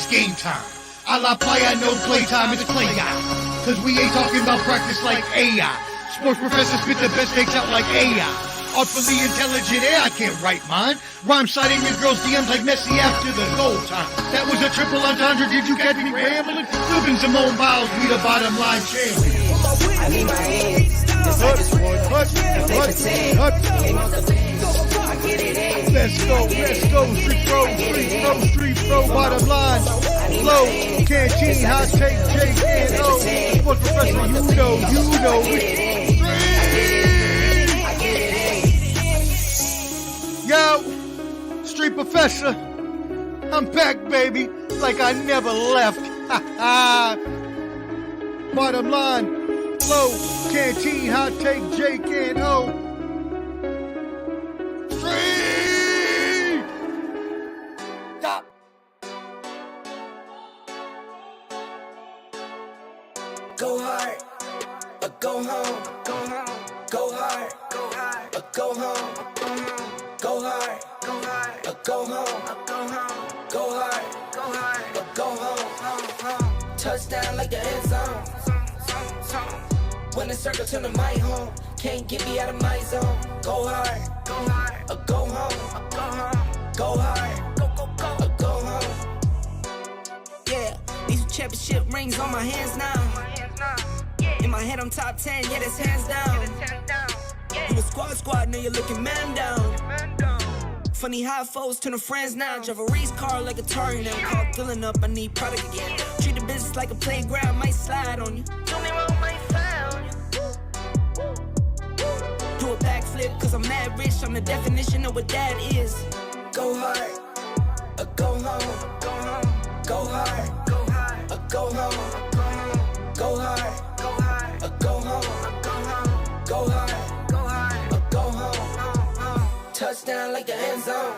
it's game time. A la playa, no playtime, it's play guy. Cause we ain't talking about practice like AI. Sports professors spit the best takes out like AI. Artfully intelligent, I can't write mine. Rhyme citing your girls' DMs like Messi after the goal time. That was a triple entendre, did you catch me rambling? Flipping Simone Biles, we the bottom line champion. I need my hands. Let's go, street pro, bottom line. Flow, canteen, hot take, J&O. Sports professor, you know. Yo, street professor, I'm back, baby, like I never left. Bottom line, flow, canteen, hot take, J&O. Street! Stop. Go hard, or go home. Go hard, or go home. Go hard, or go home. Go hard, or go home. Touchdown like the end zone. When the circle turn to my home, can't get me out of my zone. Go hard, or go home. Go hard, or go home. Yeah, these championship rings on my hands now. In my head I'm top 10, yeah, that's hands down. You a squad, now you're looking man down. Funny how foes turn to friends now. Drive a race car like a Atari now. Call filling up, I need product again. Treat the business like a playground, might slide on you. Do me wrong, might slide on you. Do a backflip, cause I'm mad rich. I'm the definition of what that is. Go hard, or go home. Go hard, or go home. Go hard, or go home. Go hard, or go home. Touchdown like the end zone.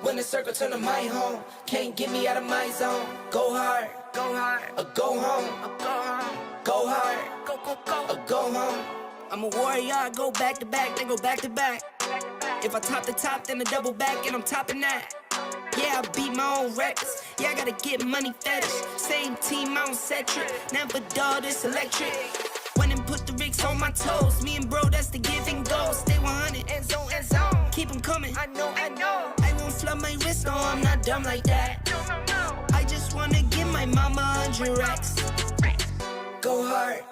When the circle turn to my home, can't get me out of my zone. Go hard, or go home. Go hard, or go home. I'm a warrior, I go back to back, then go back to back. If I top the top, then a double back, and I'm topping that. Yeah, I beat my own records. Yeah, I gotta get money fetish. Same team, I don't set trip. Never dull, this electric. Went and put the Ricks on my toes. Me and bro, that's the give and go. Stay 100, end zone. Keep them coming. I know. I won't flood my wrist, no, I'm not dumb like that. No. I just wanna give my mama 100 racks. Go hard,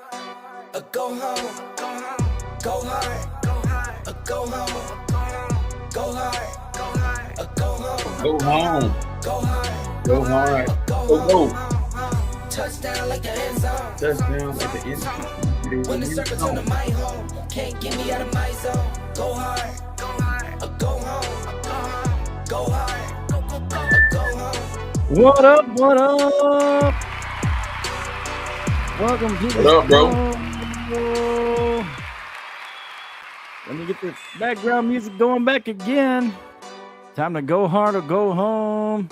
or go home. Go hard, or go home. Go hard, or go home. Go home. Go hard, Go hard. or Go home. go. Touchdown like the end zone. Touchdown like the end zone. When the circle turn to my home, can't get me out of my zone. Go hard, or go home. Go hard, or go home. What up? Welcome to the What up, bro? show. Let me get this background music going back again. Time to go hard or go home.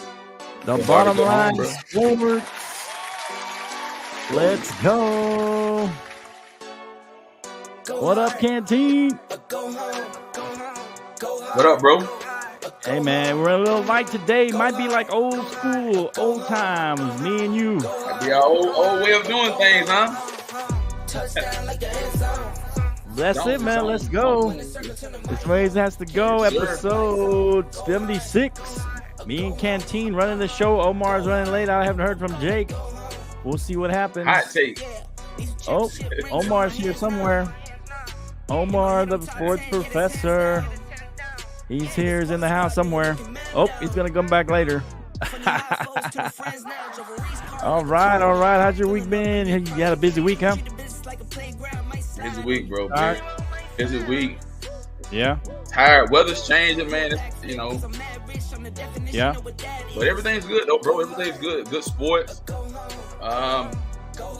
The Go hard or bottom go home, line bro. forward. Let's go. Go What up, hard, Canteen? or go home. Go hard, What up, bro? or go Hey, man, we're a little light today. Might be like old school, old times, me and you. The old way of doing things, huh? touchdown like the end zone. That's it, man. Let's go. This Ways Has to Go, Yes, sir. episode 76. Me and Canteen running the show. Omar's running late. I haven't heard from Jake. We'll see what happens. Hot take. Oh, Omar's here somewhere. Omar, the sports professor. He's here. He's in the house somewhere. Oh, he's going to come back later. All right. How's your week been? You had a busy week, huh? Busy week, bro. All right. Busy week. Yeah. Tired. Weather's changing, man. It's, Yeah. But everything's good, though, bro. Everything's good. Good sports.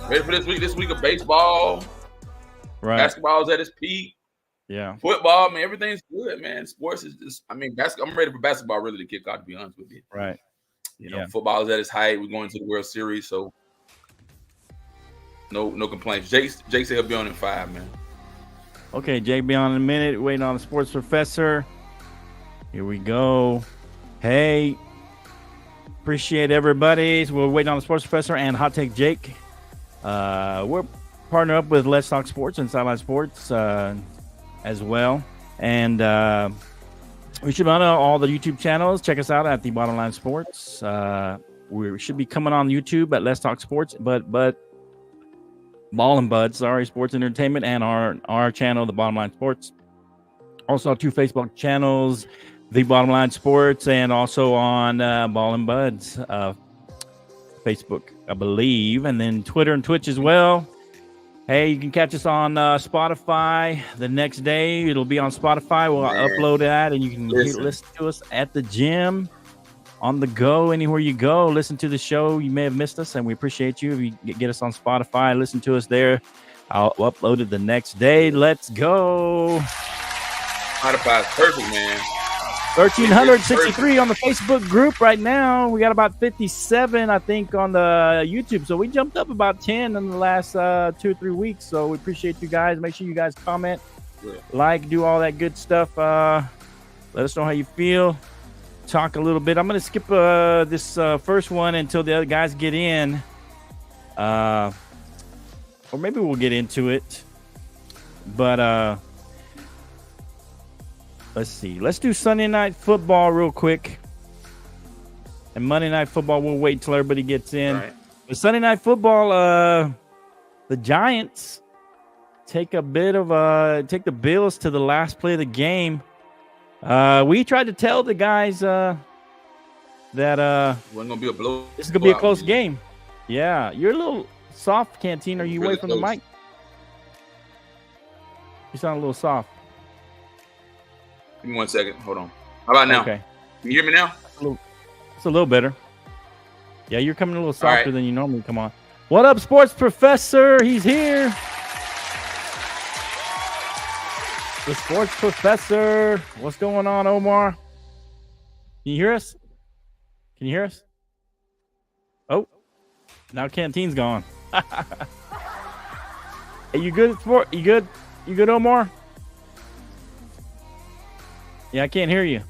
Ready for this week? This week of baseball. Right. Basketball's at its peak. Yeah. Football, man. Everything's good, man. Sports is just, I'm ready for basketball really to kick off, to be honest with you. Right. Football is at its height. We're going to the World Series, so no complaints. Jake said he'll be on in 5, man. Okay, Jake, be on in a minute. Waiting on the sports professor. Here we go. Hey, Appreciate everybody. So we're waiting on the Sports Professor and Hot Take Jake. We're partnered up with Let's Talk Sports and Sideline Sports as well. And we should be on all the YouTube channels. Check us out at the Bottom Line Sports. We should be coming on YouTube at Let's Talk Sports, but Ball and Bud, Sports Entertainment, and our channel, the Bottom Line Sports. Also, 2 Facebook channels, the Bottom Line Sports, and also on Ball and Bud's Facebook, I believe, and then Twitter and Twitch as well. Hey, you can catch us on Spotify the next day. It'll be on Spotify. We'll upload that, and you can listen to us at the gym, on the go, anywhere you go. Listen to the show. You may have missed us, and we appreciate you. If you get us on Spotify, listen to us there. I'll upload it the next day. Let's go. Spotify is perfect, man. 1,363 on the Facebook group right now. We got about 57, I think, on the YouTube. So we jumped up about 10 in the last 2 or 3 weeks. So we appreciate you guys. Make sure you guys comment, like, do all that good stuff. Let us know how you feel. Talk a little bit. I'm going to skip this first one until the other guys get in. Or maybe we'll get into it. But let's see. Let's do Sunday Night Football real quick. And Monday Night Football, we'll wait until everybody gets in. Right. But Sunday Night Football, the Giants take a bit of take the Bills to the last play of the game. We tried to tell the guys that Wasn't gonna be a blow. this is gonna be a close game. Yeah, you're a little soft, Canteen. Are you Really away from the close. mic? You sound a little soft. Give me 1 second. Hold on. How about now? Okay, Can you hear me now? it's a little better. Yeah, you're coming a little softer right. than you normally come on. What up, Sports Professor? He's here. The Sports Professor. What's going on, Omar? Can you hear us? Can you hear us? Oh, now Canteen's gone. Hey, you good, Sport? You good? You good, Omar? Yeah, I can't hear you.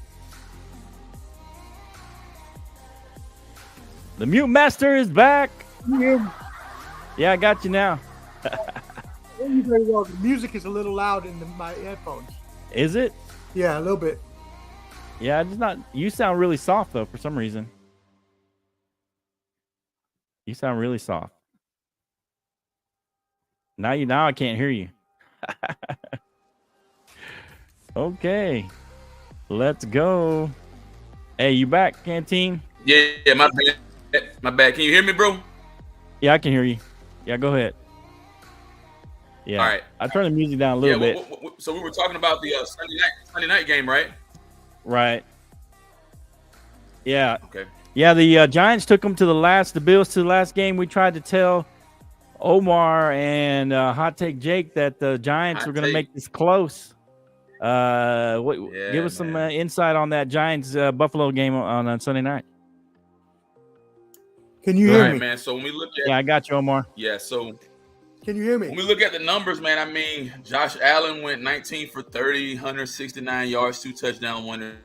The Mute Master is back. Yeah, I got you now. Very well. The music is a little loud in my headphones. Is it? Yeah, a little bit. Yeah, it's not. You sound really soft though for some reason. You sound really soft. Now I can't hear you. Okay, let's go. Hey, you back, Canteen? Yeah, my bad. My bad. Can you hear me, bro? Yeah, I can hear you. Yeah, go ahead. Yeah. All right. I turned the music down a little bit. So we were talking about the Sunday night game, right? Right. Yeah. Okay. Yeah, the Giants took them to the Bills to the last game. We tried to tell Omar and Hot Take Jake that the Giants were going to make this close. Give us some insight on that Giants Buffalo game on Sunday night. Can you hear me? Man. So when we look at I got you, Omar. so Can you hear me? when we look at the numbers, man, I mean, Josh Allen went 19 for 30, 169 yards, 2 touchdowns, 1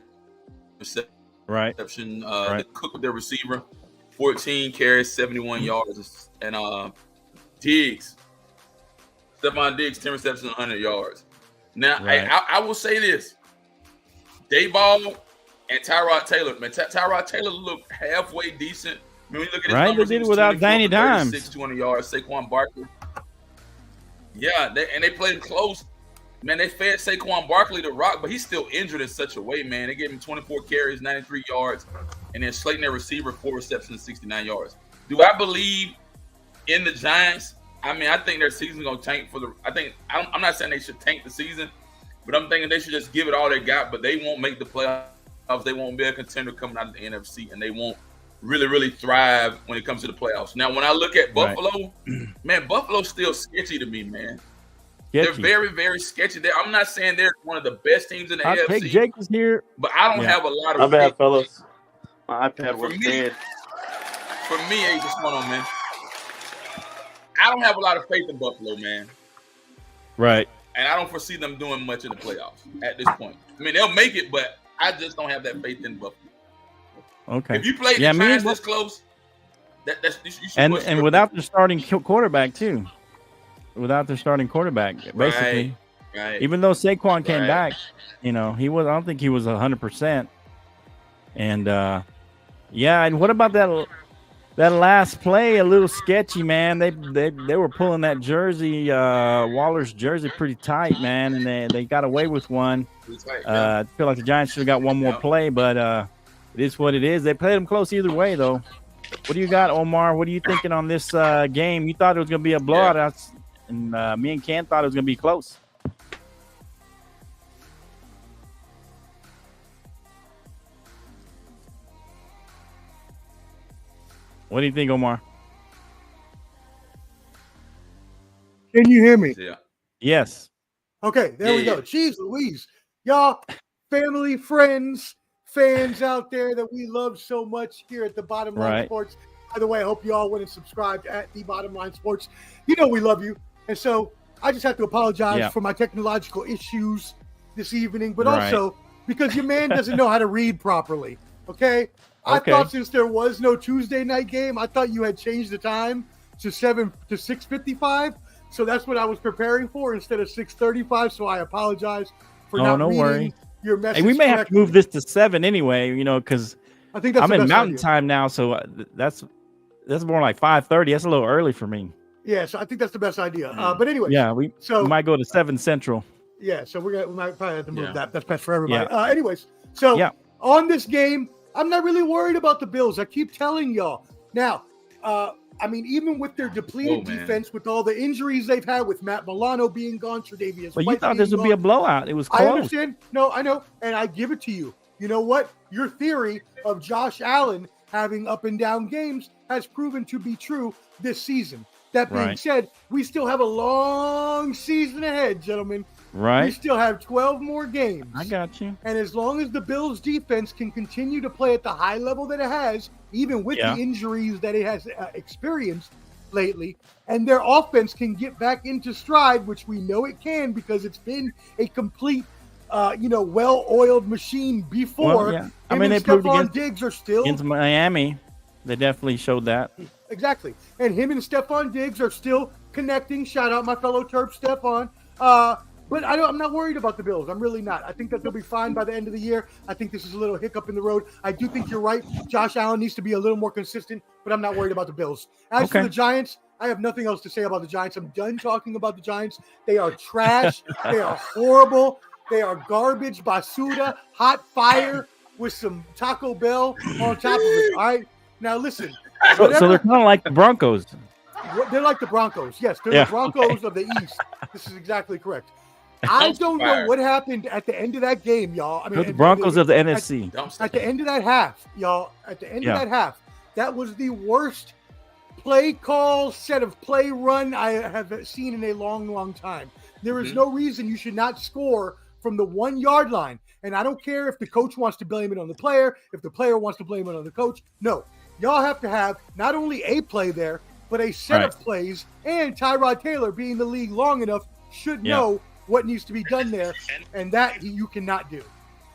interception. Right. The Cook, their receiver, 14 carries, 71 yards, and Stephon Diggs, 10 receptions, 100 yards. Now, Right. I will say this: Dayball and Tyrod Taylor. Man, Tyrod Taylor looked halfway decent. I mean, when you look at his Right, numbers, they did he it was without 24 Danny for Dimes. 36, 200 yards. Saquon Barkley. Yeah, they played close. Man, they fed Saquon Barkley the rock, but he's still injured in such a way, man. They gave him 24 carries, 93 yards, and then Slayton, their receiver, 4 receptions, 69 yards. Do I believe in the Giants? I mean, I think their season's going to tank I'm not saying they should tank the season, but I'm thinking they should just give it all they got, but they won't make the playoffs. They won't be a contender coming out of the NFC, and they won't really, really thrive when it comes to the playoffs. Now, when I look at Buffalo, man, Buffalo's still sketchy to me, man. They're very, very sketchy. I'm not saying they're one of the best teams in the Hot AFC. Take Jake is here. But I don't have a lot of My bad, faith. fellas. My iPad For was me- dead. For me, hey, what's going on, man? I don't have a lot of faith in Buffalo, man. Right. And I don't foresee them doing much in the playoffs at this point. I mean, they'll make it, but I just don't have that faith in Buffalo. Okay. If you play the Yeah, me Giants and- this close, that's you should And push and for- without their starting quarterback too. Without their starting quarterback, basically. right. Even though Saquon came Right. back, he was. I don't think he was 100%. And yeah. And what about that last play? A little sketchy, man. They were pulling that jersey, Waller's jersey, pretty tight, man. And they got away with one. It's right, yeah. I feel like the Giants should have got one more Yeah. play, but it is what it is. They played them close either way, though. What do you got, Omar? What are you thinking on this game? You thought it was going to be a blowout, and me and Ken thought it was going to be close. What do you think, Omar? Can you hear me? Yeah. Yes. Okay, there we Yeah. go. Jeez Louise. Y'all, family, friends, fans out there that we love so much here at the Bottom Line Right. Sports. By the way, I hope you all went and subscribed at the Bottom Line Sports. You know we love you. And so I just have to apologize for my technological issues this evening, but Right. also because your man doesn't know how to read properly. Okay? I Okay. thought since there was no Tuesday night game, I thought you had changed the time to 6:55. So that's what I was preparing for instead of 6:35. So I apologize for not no reading worries. your message. Hey, we may have to correctly. move this to 7 anyway, because I think that's I'm the in best Mountain idea. Time now, so that's more like 5:30. That's a little early for me. Yeah, so I think that's the best idea. But anyway, Yeah, we might go to 7 Central. yeah, so we might probably have to move Yeah. that. That's best for everybody. Yeah. Anyways, so Yeah. on this game, I'm not really worried about the Bills. I keep telling y'all. Now, I mean, even with their depleted man. defense, with all the injuries they've had, with Matt Milano being gone, Tre'Davious But you White thought this being would be a gone, blowout. It was I close. understand. No, I know. And I give it to you. You know what? Your theory of Josh Allen having up and down games has proven to be true this season. That being Right. said, we still have a long season ahead, gentlemen. We Right? still have 12 more games. I got you. And as long as the Bills defense can continue to play at the high level that it has, even with Yeah. the injuries that it has experienced lately, and their offense can get back into stride, which we know it can because it's been a complete, well-oiled machine before. Well, yeah. I Him mean, and they proved Stephon against- Diggs are still Against Miami, they definitely showed that. exactly, and him and Stephon Diggs are still connecting. Shout out my fellow Terp Stephon. But I'm not worried about the Bills. I'm really not. I think that they'll be fine by the end of the year. I think this is a little hiccup in the road. I do think you're right. Josh Allen needs to be a little more consistent, but I'm not worried about the Bills. As for Okay. the Giants, I have nothing else to say about the Giants. I'm done talking about the Giants. They are trash. They are horrible. They are garbage, basura, hot fire with some Taco Bell on top of it. All right. Now listen. So they're kind of like the Broncos. They're like the Broncos. Yes, they're Yeah, the Broncos of the East. This is exactly correct. I don't know what happened at the end of that game, y'all. I mean, They're the Broncos of the NFC. at the end of that half, y'all. At the end Yeah. of that half, that was the worst play call set of play run I have seen in a long, long time. There is no reason you should not score from the 1 yard line. And I don't care if the coach wants to blame it on the player, if the player wants to blame it on the coach. No, y'all have to have not only a play there, but a set of plays. And Tyrod Taylor, being in the league long enough, should know what needs to be done there, and that you cannot do.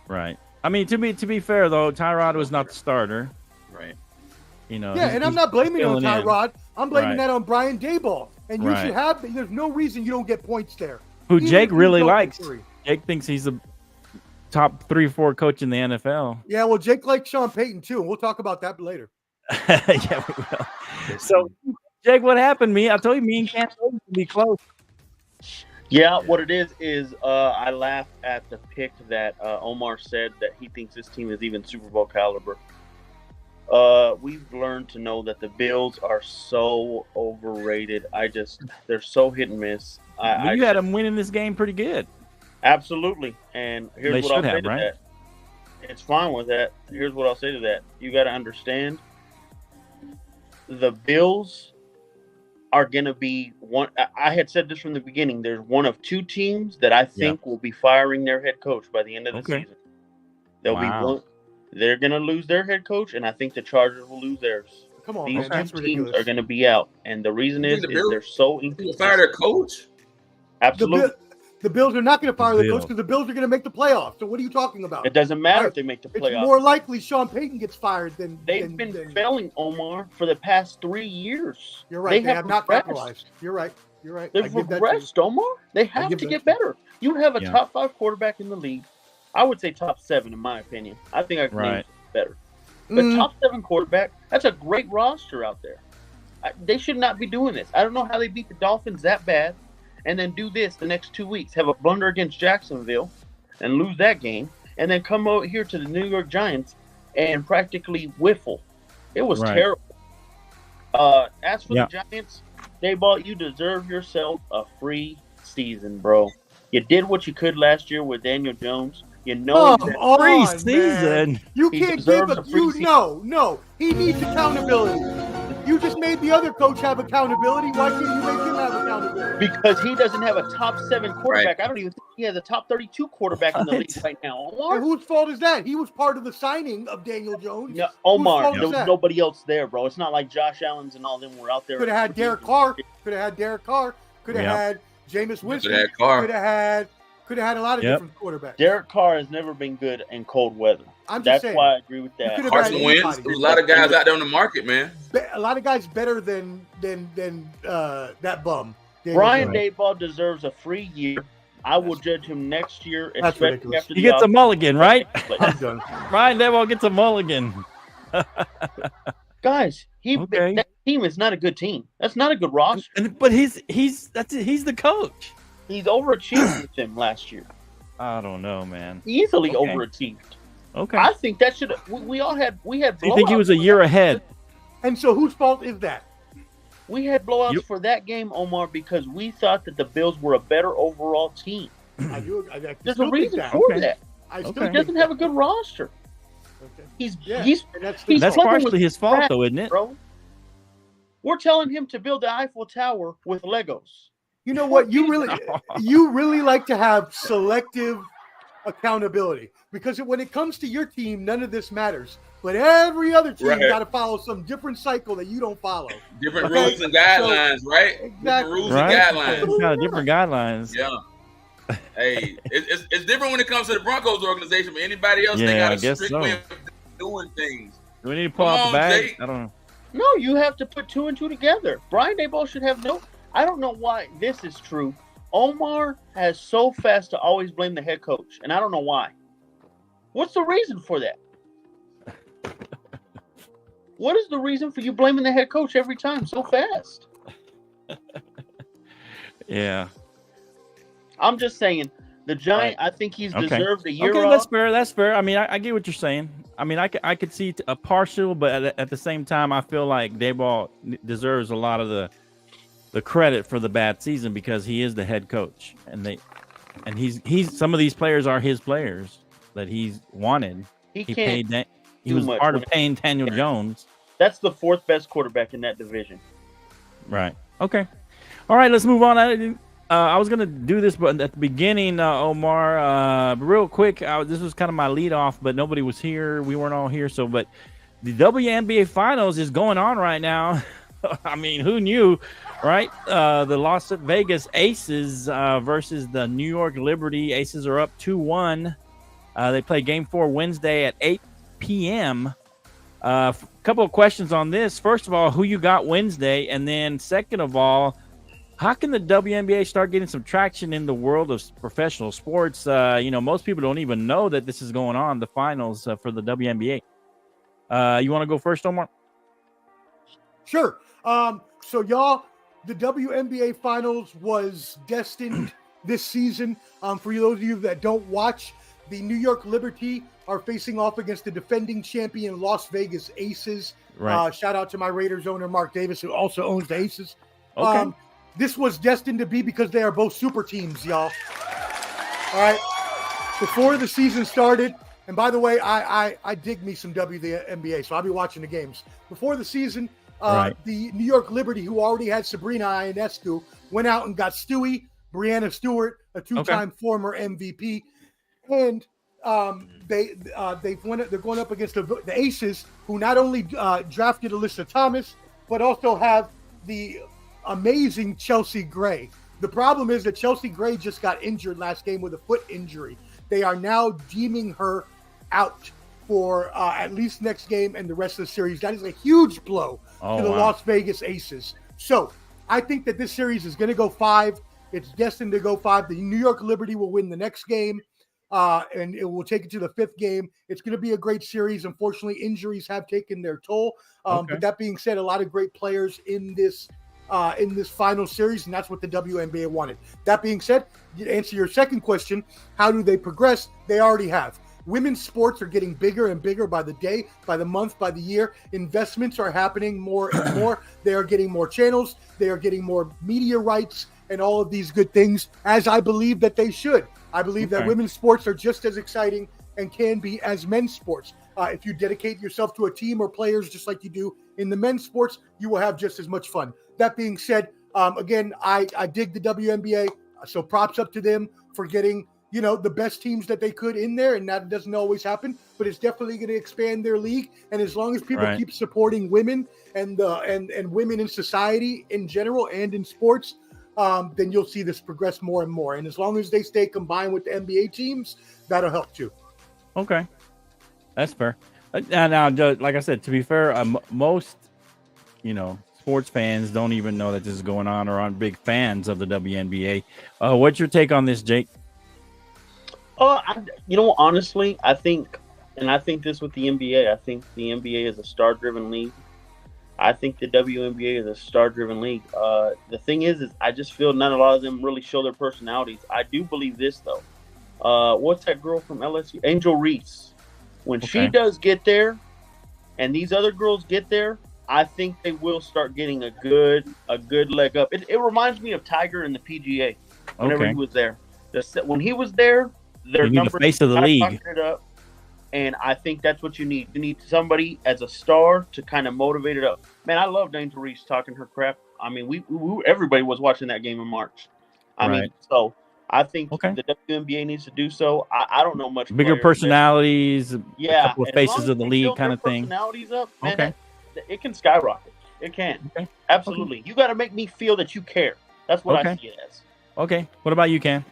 Right. I mean, to be fair though, Tyrod was not the starter. Right. Yeah, and I'm not blaming it on filling in. Tyrod. I'm blaming Right. that on Brian Daboll. And you Right. should have. There's no reason you don't get points there. Who Even Jake if you really don't get likes. three. Jake thinks he's a top 3-4 coach in the NFL. Yeah, well, Jake likes Sean Payton too, and we'll talk about that later. Yeah, we will. So, Jake, what happened? I told you, me and Cam to be close. Yeah, what it is I laughed at the pick that Omar said that he thinks this team is even Super Bowl caliber. We've learned to know that the Bills are so overrated. They're so hit and miss. But you had them winning this game pretty good. Absolutely. And here's They what I'll should say have, to right? that. It's fine with that. Here's what I'll say to that. You got to understand the Bills are going to be one. I had said this from the beginning. There's one of two teams that I think will be firing their head coach by the end of the season. There'll be one. They're going to lose their head coach, and I think the Chargers will lose theirs. Come on, These man, that's two teams ridiculous. are going to be out, and the reason is The Bills they're so will fire their coach. The, Absolutely. Bill- The Bills are not going to fire the coach Bills. because the Bills are going to make the playoffs. So what are you talking about? It doesn't matter Right. if they make the It's playoffs. more likely Sean Payton gets fired than They've been failing, Omar, for the past 3 years. You're right. They have not regressed. capitalized. You're right. You're right. They've I give that to you. regressed, Omar. They have give to that get to you. better. You have a Yeah. top 5 quarterback in the league. I would say top 7, in my opinion. I think I can name Right. better. But Mm. top 7 quarterback, that's a great roster out there. They should not be doing this. I don't know how they beat the Dolphins that bad and then do this the next 2 weeks, have a blunder against Jacksonville and lose that game, and then come over here to the New York Giants and practically whiffle. It was Right. terrible. As for Yeah. the Giants, Dayball, you deserve yourself a free season, bro. You did what you could last year with Daniel Jones. You know Come he's on, Preseason. man. You He can't give deserves a a free you season. no. He needs accountability. You just made the other coach have accountability. Why can't you make him have accountability? because he doesn't have a top 7 quarterback. I don't even think he has a top 32 quarterback in the league right now. And Omar, whose fault is that? He was part of the signing of Daniel Jones. no, Omar, fault there is was that? nobody else there, bro. It's not like Josh Allen's and all them were out there. Could have had Derek Carr. Could have had Derek Carr. Could have Yep. had Jameis Winston. had Carr. Could have had a lot of Yep. different quarterbacks. Derek Carr has never been good in cold weather. I'm just That's saying. why I agree with that. could have Carson had Wentz. anybody. There's a lot of guys out there on the market, man. A lot of guys better than that bum. Daniel Brian Jones. Daboll deserves a free year. I will judge him next year, That's especially ridiculous. after He the gets a mulligan, right? I'm done. Ryan Devil gets a mulligan. Guys, Okay. that team is not a good team. That's not a good roster. But he's the coach. He's overachieved with them last year. I don't know, man. Easily Okay. overachieved. Okay. I think that should. We all had. We had. Do you think he blowouts was a for year that. ahead? And so whose fault is that? We had blowouts Yep. for that game, Omar, because we thought that the Bills were a better overall team. I do. I There's still a think reason that. for Okay. that. I still Okay. He think doesn't that. have a good roster. Okay. He's Yeah, he's and that's the he's That's fault. playing partially with his fault, crap, though, isn't it? bro. We're telling him to build the Eiffel Tower with Legos. You know what? You really like to have selective accountability because when it comes to your team, none of this matters. But every other team Right. got to follow some different cycle that you don't follow. Different Okay, rules and guidelines, right? Exactly. Different rules Right? and guidelines. It's kind of different guidelines. Yeah. Hey, it's different when it comes to the Broncos organization, but anybody else, they Yeah, got I a guess strict so. way of doing things. Do we need to pull Come out the on, bag? Jake. I don't know. No, you have to put 2 and 2 together. Brian Daboll should have no. I don't know why this is true. Omar has so fast to always blame the head coach, and I don't know why. What's the reason for that? What is the reason for you blaming the head coach every time so fast? Yeah. I'm just saying, the Giant. Right. I think he's Okay. deserved a year Okay, off. that's fair. That's fair. I mean, I get what you're saying. I mean, I could see a partial, but at the same time, I feel like Daboll deserves a lot of the credit for the bad season because he is the head coach, and he's some of these players are his players that he's wanted. He He can't. paid. He do was much part when of paying Daniel Jones. That's the 4th best quarterback in that division. Right. Okay. All right. Let's move on. I was gonna do this, but at the beginning, Omar, real quick, this was kind of my lead off, but nobody was here. We weren't all here. So, but the WNBA Finals is going on right now. I mean, who knew, right? The Las Vegas Aces versus the New York Liberty. Aces are up 2-1. They play Game 4 Wednesday at 8 p.m. A couple of questions on this. First of all, who you got Wednesday? And then second of all, how can the WNBA start getting some traction in the world of professional sports? Most people don't even know that this is going on, the finals for the WNBA. You want to go first, Omar? Sure. So y'all, the WNBA Finals was destined this season. For those of you that don't watch, the New York Liberty are facing off against the defending champion Las Vegas Aces. Right. Shout out to my Raiders owner, Mark Davis, who also owns the Aces. Okay. This was destined to be because they are both super teams, y'all. All right. Before the season started, and by the way, I dig me some WNBA, so I'll be watching the games. Before the season, Right. the New York Liberty, who already had Sabrina Ionescu, went out and got Stewie, Brianna Stewart, a two-time former MVP, and they're going up against the Aces, who not only drafted Alyssa Thomas, but also have the amazing Chelsea Gray. The problem is that Chelsea Gray just got injured last game with a foot injury. They are now deeming her out for at least next game and the rest of the series. That is a huge blow to the Las Vegas Aces. So I think that this series is going to go 5. It's destined to go 5. The New York Liberty will win the next game, and it will take it to the 5th game. It's going to be a great series. Unfortunately, injuries have taken their toll. But that being said, a lot of great players in this final series, and that's what the WNBA wanted. That being said, to answer your second question, how do they progress? They already have. Women's sports are getting bigger and bigger by the day, by the month, by the year. Investments are happening more and more. They are getting more channels. They are getting more media rights and all of these good things, as I believe that they should. I believe that women's sports are just as exciting and can be as men's sports. If you dedicate yourself to a team or players just like you do in the men's sports, you will have just as much fun. That being said, again, I dig the WNBA, so props up to them for getting the best teams that they could in there, and that doesn't always happen, but it's definitely going to expand their league. And as long as people keep supporting women and women in society in general and in sports, then you'll see this progress more and more. And as long as they stay combined with the NBA teams, that'll help too. Okay, that's fair. Now, like I said, to be fair, most sports fans don't even know that this is going on or aren't big fans of the WNBA. What's your take on this, Jake? Honestly, I think this with the NBA. I think the NBA is a star-driven league. I think the WNBA is a star-driven league. The thing is I just feel not a lot of them really show their personalities. I do believe this, though. What's that girl from LSU? Angel Reese. When she does get there and these other girls get there, I think they will start getting a good leg up. It reminds me of Tiger in the PGA whenever he was there. When he was there, their numbers the face of the league. It up, and I think that's what you need. You need somebody as a star to kind of motivate it up. Man, I loved Angel Reese talking her crap. I mean, everybody was watching that game in March. I mean, so I think the WNBA needs to do so. I don't know much. Bigger personalities, a couple of faces of the league kind of thing. Personalities up, man, it can skyrocket. It can. Absolutely. You got to make me feel that you care. That's what I see it as. Okay. What about you, Cam?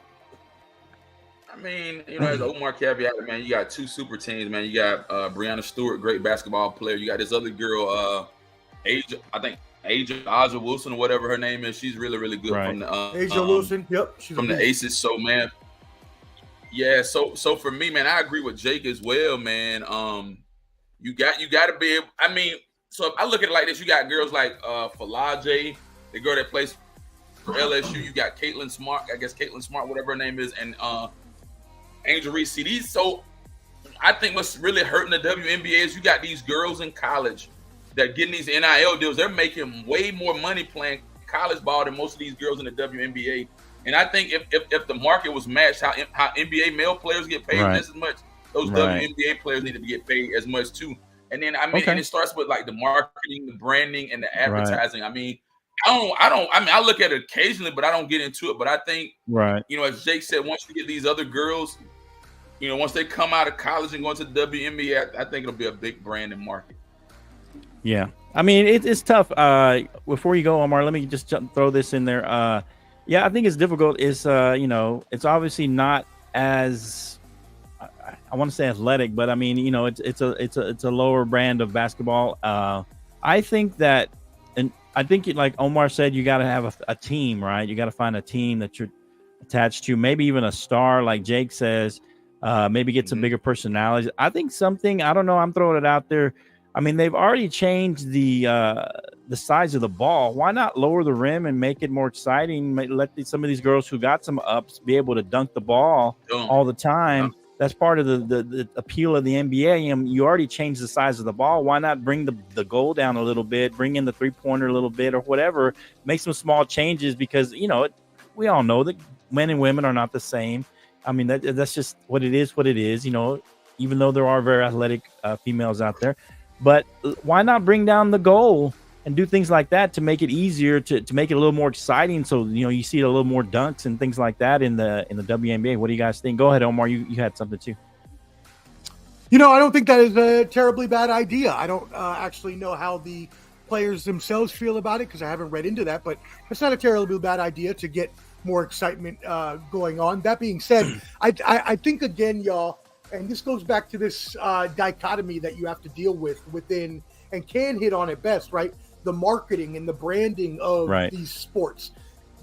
I mean, as Omar caveat, man, you got 2 super teams, man. You got Breanna Stewart, great basketball player. You got this other girl, Aja Wilson, or whatever her name is. She's really, really good from the Aja Wilson. Yep, she's from the Aces. So, man, so for me, man, I agree with Jake as well, man. You got to be able. I mean, so if I look at it like this, you got girls like Falaje, the girl that plays for LSU. You got Caitlin Smart, whatever her name is, and Angel Reese. So I think what's really hurting the WNBA is you got these girls in college that getting these NIL deals. They're making way more money playing college ball than most of these girls in the WNBA. And I think if the market was matched, how NBA male players get paid just as much, those WNBA players need to get paid as much too. And then and it starts with like the marketing, the branding, and the advertising. I mean, I look at it occasionally, but I don't get into it. But I think, as Jake said, once you get these other girls, once they come out of college and go into the WNBA, I think it'll be a big brand and market. Yeah. I mean, it's tough. Before you go, Omar, let me just throw this in there. I think it's difficult. It's, it's obviously not as, I want to say athletic, but I mean, it's a lower brand of basketball. I think that, and I think like Omar said, you got to have a team, right? You got to find a team that you're attached to, maybe even a star, like Jake says, maybe get some bigger personalities. I think I don't know, I'm throwing it out there. I mean, they've already changed the size of the ball. Why not lower the rim and make it more exciting? Let some of these girls who got some ups be able to dunk the ball all the time. That's part of the appeal of the NBA. And you already changed the size of the ball. Why not bring the goal down a little bit, bring in the 3-pointer a little bit or whatever, make some small changes because, we all know that men and women are not the same. I mean, that's just what it is, even though there are very athletic females out there. But why not bring down the goal and do things like that to make it easier, to make it a little more exciting? So, you see a little more dunks and things like that in the WNBA. What do you guys think? Go ahead, Omar. You had something too. I don't think that is a terribly bad idea. I don't actually know how the players themselves feel about it because I haven't read into that, but it's not a terribly bad idea to get more excitement going on. That being said, I think again, y'all, and this goes back to this dichotomy that you have to deal with within, and can hit on it best, right? The marketing and the branding of these sports.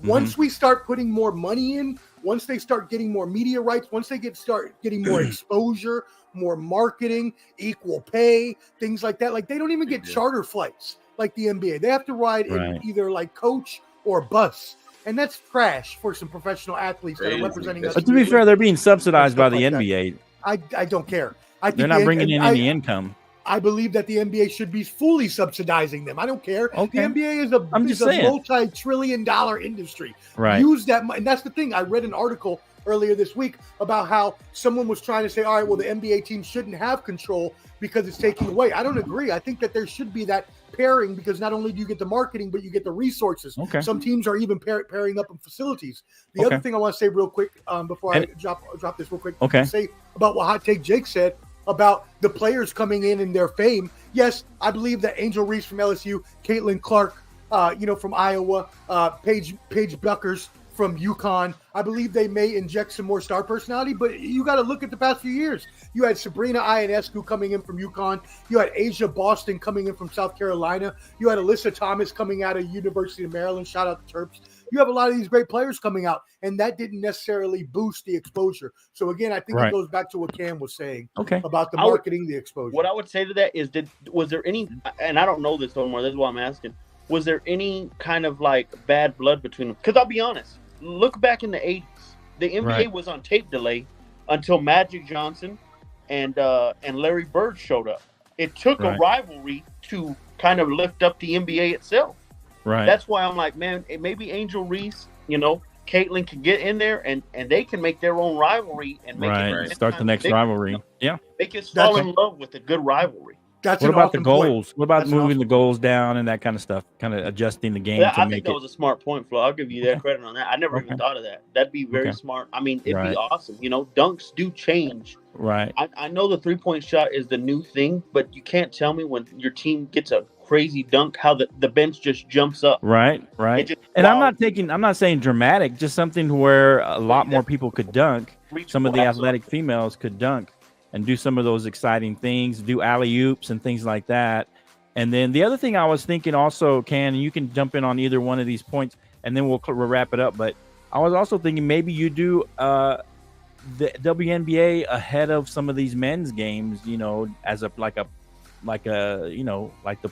Once we start putting more money in, once they start getting more media rights, once they start getting more exposure, more marketing, equal pay, things like that. Like they don't even get charter flights like the NBA. They have to ride in either like coach or bus. And that's trash for some professional athletes that are representing us. But to be fair, they're being subsidized by the NBA. I don't care. I think they're not bringing in any income. I believe that the NBA should be fully subsidizing them. I don't care. Okay. The NBA is a multi-trillion-dollar industry. Right. Use that money. And that's the thing. I read an article earlier this week about how someone was trying to say, all right, well, the NBA team shouldn't have control because it's taking away. I don't agree. I think that there should be that pairing because not only do you get the marketing, but you get the resources. Okay. Some teams are even pairing up in facilities. The other thing I want to say real quick before I drop this real quick. Say about what Hot Take Jake said about the players coming in and their fame. Yes, I believe that Angel Reese from LSU, Caitlin Clark, from Iowa, Paige Buckers from UConn. I believe they may inject some more star personality, but you got to look at the past few years. You had Sabrina Ionescu coming in from UConn. You had Asia Boston coming in from South Carolina. You had Alyssa Thomas coming out of University of Maryland. Shout out to Terps. You have a lot of these great players coming out, and that didn't necessarily boost the exposure. So, again, I think it goes back to what Cam was saying about the marketing, the exposure. What I would say to that is, was there any – and I don't know this no more. This is why I'm asking. Was there any kind of, like, bad blood between them? Because I'll be honest. Look back in the 80s. The NBA was on tape delay until Magic Johnson and Larry Bird showed up. It took a rivalry to kind of lift up the NBA itself. Right. That's why I'm like, man, maybe Angel Reese, Caitlin can get in there and they can make their own rivalry and make it start the next rivalry. Yeah. Make us fall in love with a good rivalry. What about the goals? What about moving the goals down and that kind of stuff? Kind of adjusting the game. I think that was a smart point, Flo. I'll give you that credit on that. I never even thought of that. That'd be very smart. I mean, it'd be awesome. Dunks do change. Right. I know the 3-point shot is the new thing, but you can't tell me when your team gets a crazy dunk how the bench just jumps up. Right. And I'm not saying dramatic, just something where a lot more people could dunk. Some of the athletic females could dunk and do some of those exciting things, do alley-oops and things like that. And then the other thing I was thinking also, Ken, and you can jump in on either one of these points, and then we'll wrap it up. But I was also thinking maybe you do the WNBA ahead of some of these men's games, as like the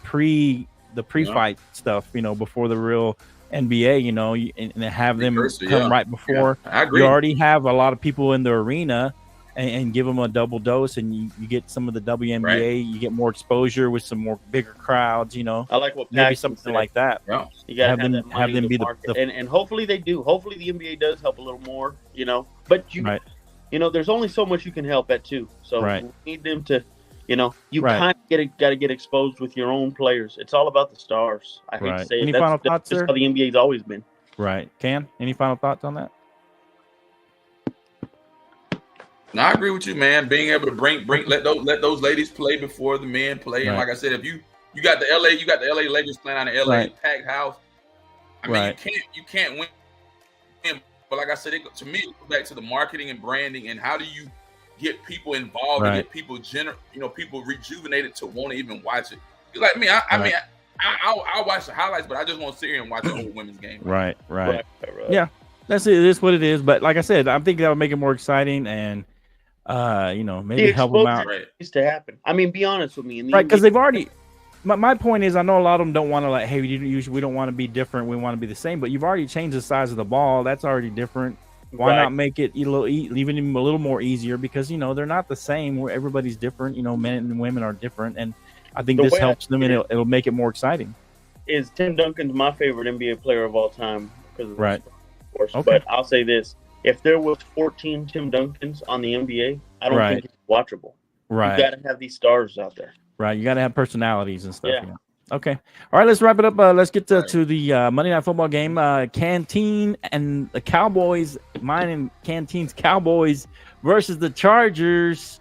pre-fight stuff, before the real NBA, and have them come right before. I agree. You already have a lot of people in the arena. And give them a double dose, and you get some of the WNBA. You get more exposure with some more bigger crowds. I like what maybe something like that. Yeah. You got to have them be the and hopefully they do. Hopefully the NBA does help a little more. But there's only so much you can help at too. So we need them to, kind of got to get exposed with your own players. It's all about the stars. I hate to say it. That's how the NBA's always been. Right. Ken, any final thoughts on that? No, I agree with you, man. Being able to let those ladies play before the men play, and like I said, if you got the LA Lakers playing on the LA packed house. I mean, you can't win. But like I said, to me, it goes back to the marketing and branding, and how do you get people involved and get people people rejuvenated to want to even watch it. Like me, I'll watch the highlights, but I just want to sit here and watch the whole women's game. Right. Yeah, that's it. It is what it is. But like I said, I think that would make it more exciting and. Maybe help them out. Needs to happen. I mean, be honest with me. Because they've already. My point is, I know a lot of them don't want to hey, we don't want to be different. We want to be the same. But you've already changed the size of the ball. That's already different. Why not make it even a little more easier? Because they're not the same. Where everybody's different. Men and women are different, and I think this helps them, and it'll make it more exciting. Is Tim Duncan's my favorite NBA player of all time because of of course. But I'll say this. If there was 14 Tim Duncans on the NBA, I don't think it's watchable. Right. You got to have these stars out there. Right. You got to have personalities and stuff. Yeah. Okay. All right. Let's wrap it up. Let's get to the Monday Night Football game. Canteen and the Cowboys. Mine and Canteen's Cowboys versus the Chargers.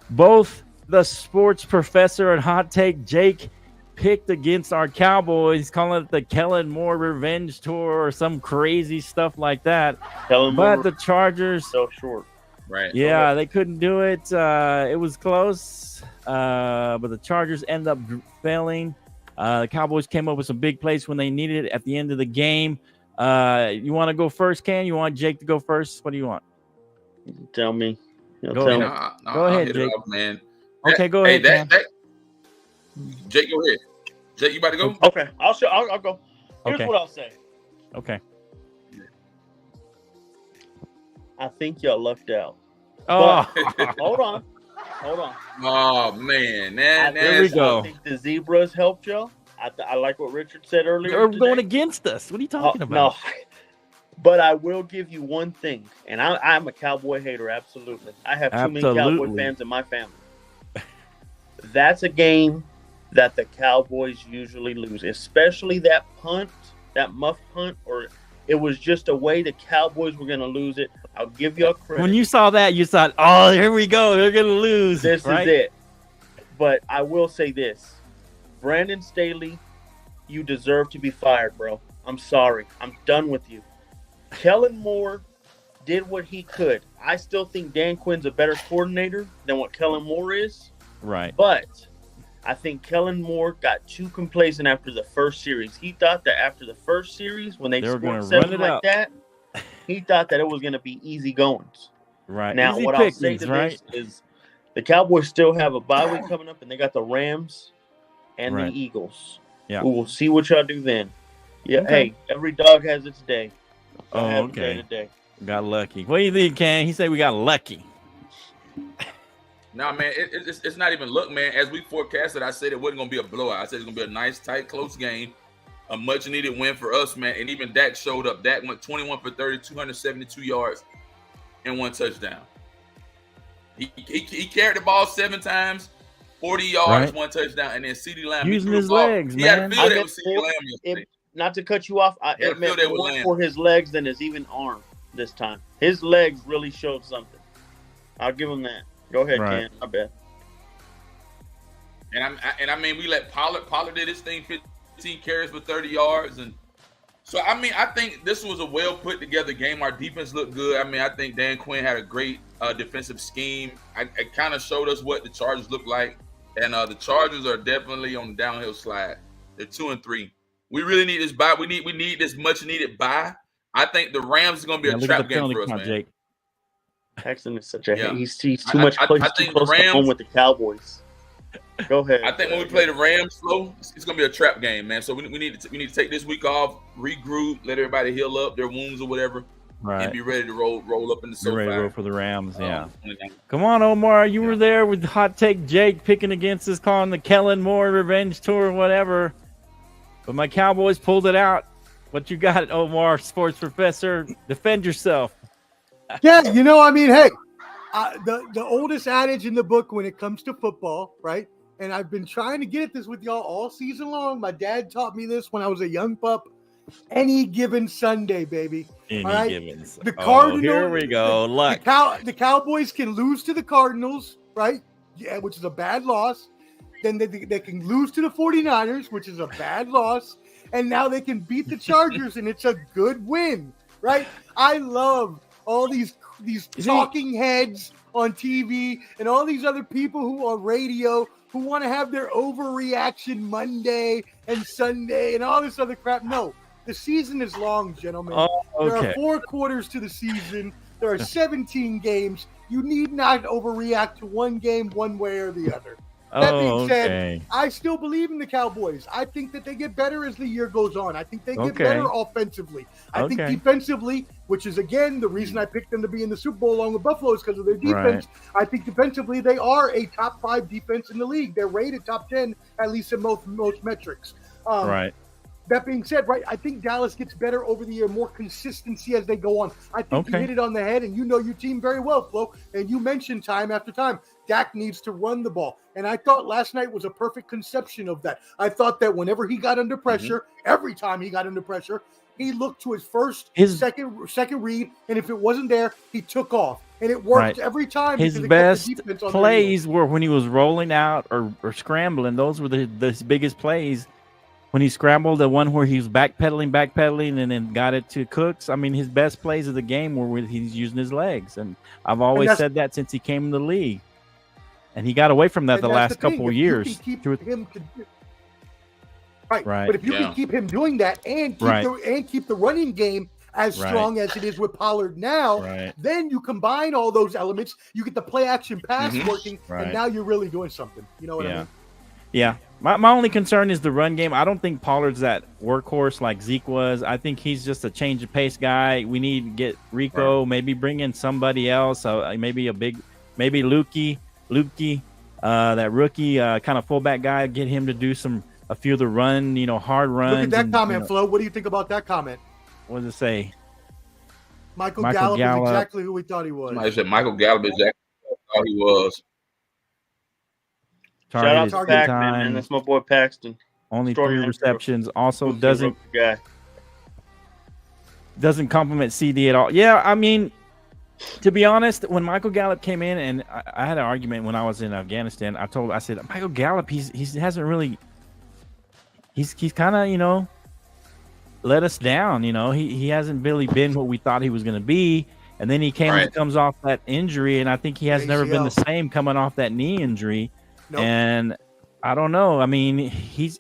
Both the sports professor and Hot Take Jake picked against our Cowboys, calling it the Kellen Moore Revenge Tour or some crazy stuff like that. But the Chargers fell short. Right. Yeah, they couldn't do it. It was close, but the Chargers end up failing. The Cowboys came up with some big plays when they needed it at the end of the game. You want to go first, Ken? You want Jake to go first? What do you want? Tell me. Go ahead. Go ahead, Jake. Off, man. Okay, go ahead, Ken. Jake, go ahead. Jake, you about to go? Okay, I'll go. Here's what I'll say. Okay. I think y'all lucked out. Oh, hold on. Oh man, there we go. I think the Zebras helped y'all. I like what Richard said earlier. They're going against us. What are you talking about? No, but I will give you one thing, and I'm a Cowboy hater. Absolutely, I have too many Cowboy fans in my family. That's a game that the Cowboys usually lose, especially that punt, that muff punt, or it was just a way the Cowboys were going to lose it. I'll give you a credit. When you saw that, you thought, oh, here we go. They're going to lose. This is it. But I will say this. Brandon Staley, you deserve to be fired, bro. I'm sorry. I'm done with you. Kellen Moore did what he could. I still think Dan Quinn's a better coordinator than what Kellen Moore is. Right. But I think Kellen Moore got too complacent after the first series. He thought that after the first series, when they scored 7 like that, he thought that it was going to be easy goings. Right. Now, easy what I'll say to this is the Cowboys still have a bye week coming up, and they got the Rams and the Eagles. Yeah. We will see what y'all do then. Yeah. Okay. Hey, every dog has its day. Okay. Got lucky. What do you think, Ken? He said we got lucky. Nah, man, it's not even luck, man. As we forecasted, I said it wasn't going to be a blowout. I said it's going to be a nice, tight, close game. A much-needed win for us, man. And even Dak showed up. Dak went 21 for 30, 272 yards, and 1 touchdown. He carried the ball 7 times, 40 yards, 1 touchdown, and then CeeDee Lamb. Using his legs, he man. had a field day with CeeDee Lamb yesterday. Not to cut you off, it meant more for his legs than his even arm this time. His legs really showed something. I'll give him that. Go ahead, Ken. I bet. And I mean, we let Pollard did his thing, 15 carries for 30 yards. And so, I mean, I think this was a well put together game. Our defense looked good. I mean, I think Dan Quinn had a great defensive scheme. It kind of showed us what the Chargers look like. And the Chargers are definitely on the downhill slide. They're 2-3. We really need this bye. We need this much needed bye. I think the Rams is going to be a trap game for us, man. Jake. Paxton is such a he's too much close to home with the Cowboys. Go ahead. I think when we play the Rams slow, it's going to be a trap game, man. So we need to take this week off, regroup, let everybody heal up their wounds or whatever, and be ready to roll up in the SoFi. Ready to roll for the Rams, yeah. Come on, Omar. You were there with Hot Take Jake picking against us, calling the Kellen Moore Revenge Tour or whatever. But my Cowboys pulled it out. What you got, Omar, sports professor? Defend yourself. Yeah, I mean, hey, the oldest adage in the book when it comes to football, right? And I've been trying to get at this with y'all all season long. My dad taught me this when I was a young pup. Any given Sunday, baby. Any given Sunday. The Cardinals. Here we go. Luck. The Cowboys can lose to the Cardinals, right? Yeah, which is a bad loss. Then they can lose to the 49ers, which is a bad loss. And now they can beat the Chargers, and it's a good win, right? I love all these talking heads on TV and all these other people who are radio who want to have their overreaction Monday and Sunday and all this other crap. No, the season is long, gentlemen. Oh, okay. There are 4 quarters to the season. There are 17 games. You need not overreact to one game one way or the other. That being said, I still believe in the Cowboys. I think that they get better as the year goes on. I think they get better offensively. I think defensively, which is, again, the reason I picked them to be in the Super Bowl along with Buffalo is because of their defense. Right. I think defensively they are a top 5 defense in the league. They're rated top 10, at least in most metrics. Right. That being said, I think Dallas gets better over the year, more consistency as they go on. I think you hit it on the head, and you know your team very well, Flo, and you mentioned time after time, Dak needs to run the ball. And I thought last night was a perfect conception of that. I thought that whenever he got under pressure, every time he got under pressure, he looked to his second read, and if it wasn't there, he took off. and it worked Right. every time. His because it kept the best defense on their heels. plays were when he was rolling out or scrambling. Those were the biggest plays. When he scrambled, the one where he was backpedaling, and then got it to Cooks. I mean, his best plays of the game were when he's using his legs, and I've always said that since he came in the league. And he got away from that the last couple of years. Right. But if you can keep him doing that and keep the running game as strong as it is with Pollard now, then you combine all those elements, you get the play action pass working, and now you're really doing something. You know what I mean? Yeah. My only concern is the run game. I don't think Pollard's that workhorse like Zeke was. I think he's just a change of pace guy. We need to get Rico, maybe bring in somebody else, maybe Lukey, that rookie kind of fullback guy, get him to do a few of the run, hard runs. Look at that comment, Flo. What do you think about that comment? What does it say? Michael Gallup is exactly who we thought he was. Somebody said Michael Gallup is exactly who I thought he was. Shout out to Paxton, and that's my boy Paxton. Only 3 receptions. Also doesn't compliment CD at all. Yeah, I mean, to be honest, when Michael Gallup came in, and I had an argument when I was in Afghanistan. I said Michael Gallup, he hasn't really. He's kind of let us down. He hasn't really been what we thought he was going to be. And then he comes off that injury, and I think he has never been the same coming off that knee injury. Nope. And I don't know. I mean, he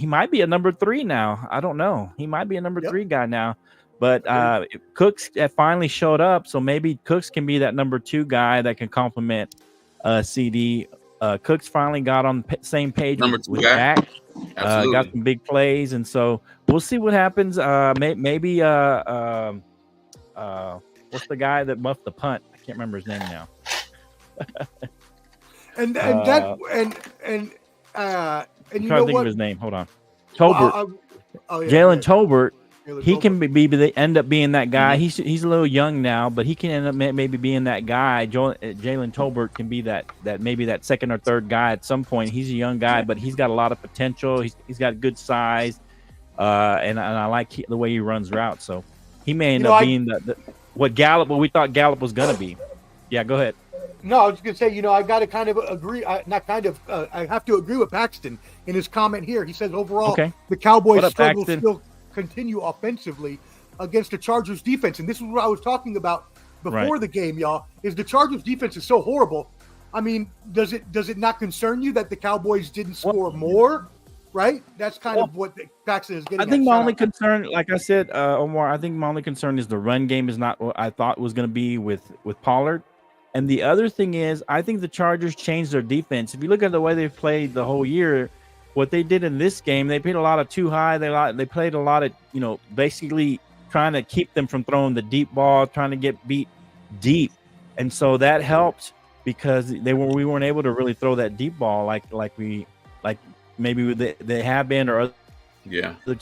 might be a number 3 now. I don't know. He might be a number 3 guy now. But Cooks finally showed up, so maybe Cooks can be that number 2 guy that can complement CD. Cooks finally got on the same page with Dak. Got some big plays, and so we'll see what happens. Maybe what's the guy that muffed the punt? I can't remember his name now. And you I'm trying know to think what? of his name. Hold on, Tolbert. Jalen Tolbert. He can end up being that guy. He's a little young now, but he can end up maybe being that guy. Jalen Tolbert can be that maybe that second or third guy at some point. He's a young guy, but he's got a lot of potential. He's got good size, and I like the way he runs routes. So he may end up being what we thought Gallup was going to be. Yeah, go ahead. No, I was going to say, I got to kind of agree. I have to agree with Paxton in his comment here. He says overall, the Cowboys struggle still continue offensively against the Chargers defense. And this is what I was talking about before the game, y'all, is the Chargers defense is so horrible. I mean, does it not concern you that the Cowboys didn't score more? Right? That's kind of what Paxton is getting I think my only concern, like I said, Omar, I think my only concern is the run game is not what I thought was going to be with Pollard. And the other thing is, I think the Chargers changed their defense. If you look at the way they've played the whole year, what they did in this game, they played a lot of too high. They played a lot of, basically trying to keep them from throwing the deep ball, trying to get beat deep. And so that helped because we weren't able to really throw that deep ball like maybe they have been or other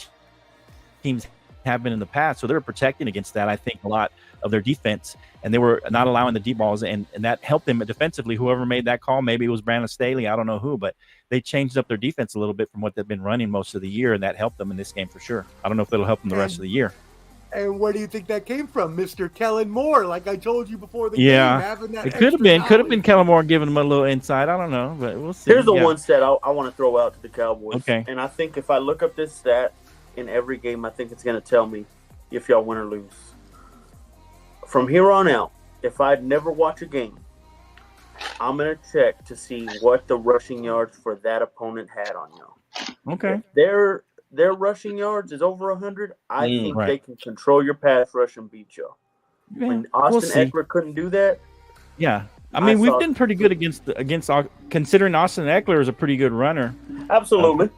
teams have been in the past. So they were protecting against that, I think, a lot of their defense, and they were not allowing the deep balls, and that helped them defensively. Whoever made that call, maybe it was Brandon Staley, I don't know who, but they changed up their defense a little bit from what they've been running most of the year, and that helped them in this game for sure. I don't know if it'll help them the rest of the year. And where do you think that came from, Mr. Kellen Moore? Like I told you before the game, having that it could have been Kellen Moore giving them a little insight. I don't know, but we'll see. Here's the one stat I want to throw out to the Cowboys. Okay. And I think if I look up this stat in every game, I think it's going to tell me if y'all win or lose. From here on out, if I'd never watch a game, I'm going to check to see what the rushing yards for that opponent had on y'all. Okay. If their rushing yards is over 100, I think they can control your pass rush and beat y'all. Yeah, when Austin Eckler couldn't do that. Yeah. I mean, we've been pretty good against considering Austin Eckler is a pretty good runner. Absolutely.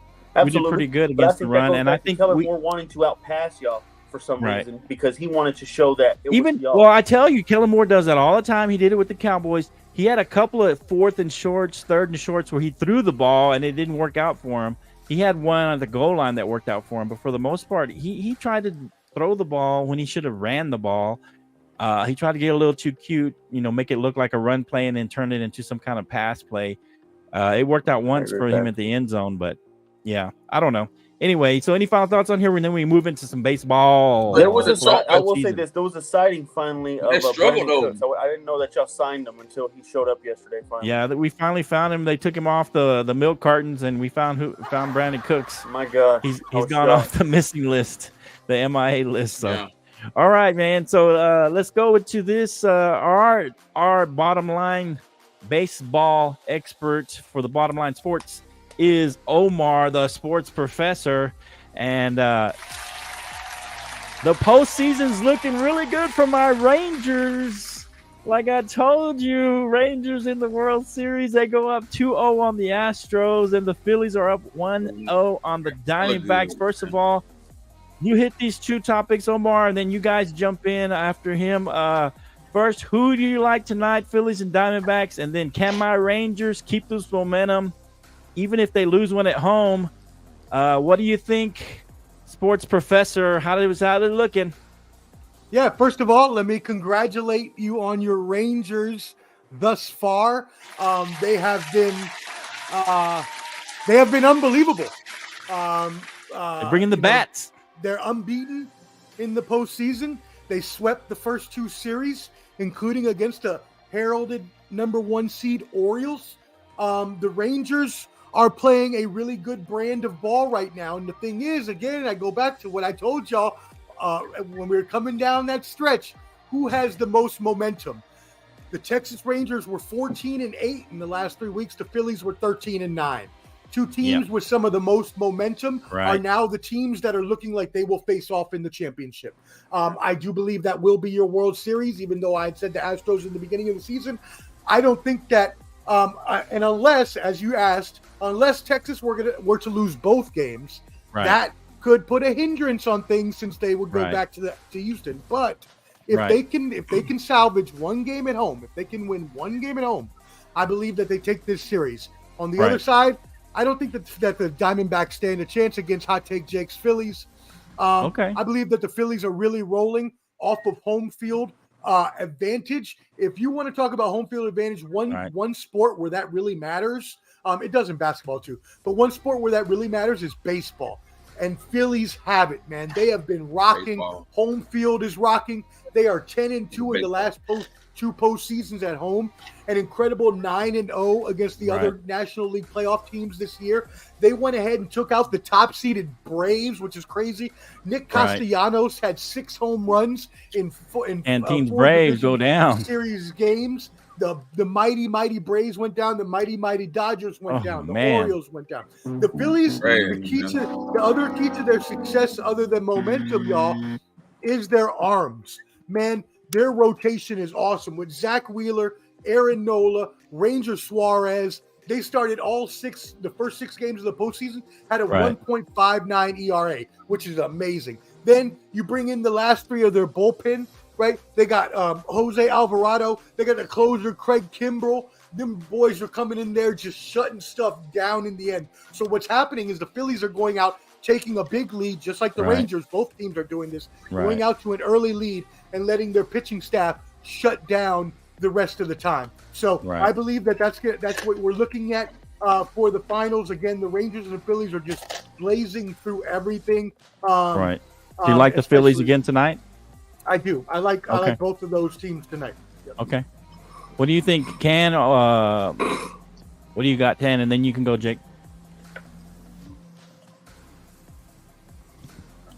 We did pretty good against the run, and I think Kellen Moore wanting to outpass y'all for some reason because he wanted to show that I tell you, Kellen Moore does that all the time. He did it with the Cowboys. He had a couple of fourth and shorts, third and shorts where he threw the ball and it didn't work out for him. He had one on the goal line that worked out for him, but for the most part, he tried to throw the ball when he should have ran the ball. He tried to get a little too cute, make it look like a run play and then turn it into some kind of pass play. It worked out once for him at the end zone, but yeah, I don't know. Anyway, so any final thoughts on here? And then we move into some baseball. There was I will say season. this. There was a sighting finally of struggled, Brandon Cooks. I didn't know that y'all signed him until he showed up yesterday. Finally. Yeah, we finally found him. They took him off the milk cartons, and we found Brandon Cooks. My God, he's gone off the missing list, the MIA list. So, Yeah. All right, man. So let's go into this. Our bottom line baseball expert for the Bottom Line Sports is Omar, the sports professor, and the postseason's looking really good for my Rangers. Like I told you, Rangers in the World Series, they go up 2-0 on the Astros, and the Phillies are up 1-0 on the Diamondbacks. First of all, you hit these two topics, Omar, and then you guys jump in after him. First, who do you like tonight, Phillies and Diamondbacks? And then can my Rangers keep this momentum even if they lose one at home? What do you think, sports professor? How they looking? Yeah, first of all, let me congratulate you on your Rangers thus far. They have been unbelievable. They're bringing the bats. They're unbeaten in the postseason. They swept the first two series, including against the heralded number 1 seed Orioles. The Rangers are playing a really good brand of ball right now. And the thing is, again, I go back to what I told y'all when we were coming down that stretch, who has the most momentum? The Texas Rangers were 14-8 in the last 3 weeks. The Phillies were 13-9. Two teams with some of the most momentum are now the teams that are looking like they will face off in the championship. I do believe that will be your World Series, even though I had said the Astros in the beginning of the season. I don't think that, and unless, as you asked, unless Texas were to lose both games, that could put a hindrance on things since they would go back to Houston. But if they can salvage one game at home, if they can win one game at home, I believe that they take this series. On the other side, I don't think that the Diamondbacks stand a chance against Hot Take Jake's Phillies. I believe that the Phillies are really rolling off of home field advantage. If you want to talk about home field advantage, one sport where that really matters, it does in basketball too, but one sport where that really matters is baseball. And Phillies have it, man. They have been rocking. Baseball. Home field is rocking. They are 10-2 in the last two postseasons at home. An incredible 9-0 against the other National League playoff teams this year. They went ahead and took out the top-seeded Braves, which is crazy. Nick Castellanos had 6 home runs in Team Braves go down. Series games. The mighty Braves went down. The mighty Dodgers went down. The Orioles went down. The Phillies, the other key to their success other than momentum, y'all, is their arms. Man, their rotation is awesome. With Zach Wheeler, Aaron Nola, Ranger Suarez, they started the first 6 games of the postseason, had a 1.59 ERA, which is amazing. Then you bring in the last 3 of their bullpen, right? They got Jose Alvarado. They got the closer, Craig Kimbrell. Them boys are coming in there just shutting stuff down in the end. So what's happening is the Phillies are going out, taking a big lead, just like the Rangers. Both teams are doing this, going out to an early lead and letting their pitching staff shut down the rest of the time. So I believe that's what we're looking at for the finals. Again, the Rangers and the Phillies are just blazing through everything. Do you like the Phillies again tonight? I do. I like both of those teams tonight. Yep. Okay. What do you think, Ken? What do you got, 10? And then you can go, Jake.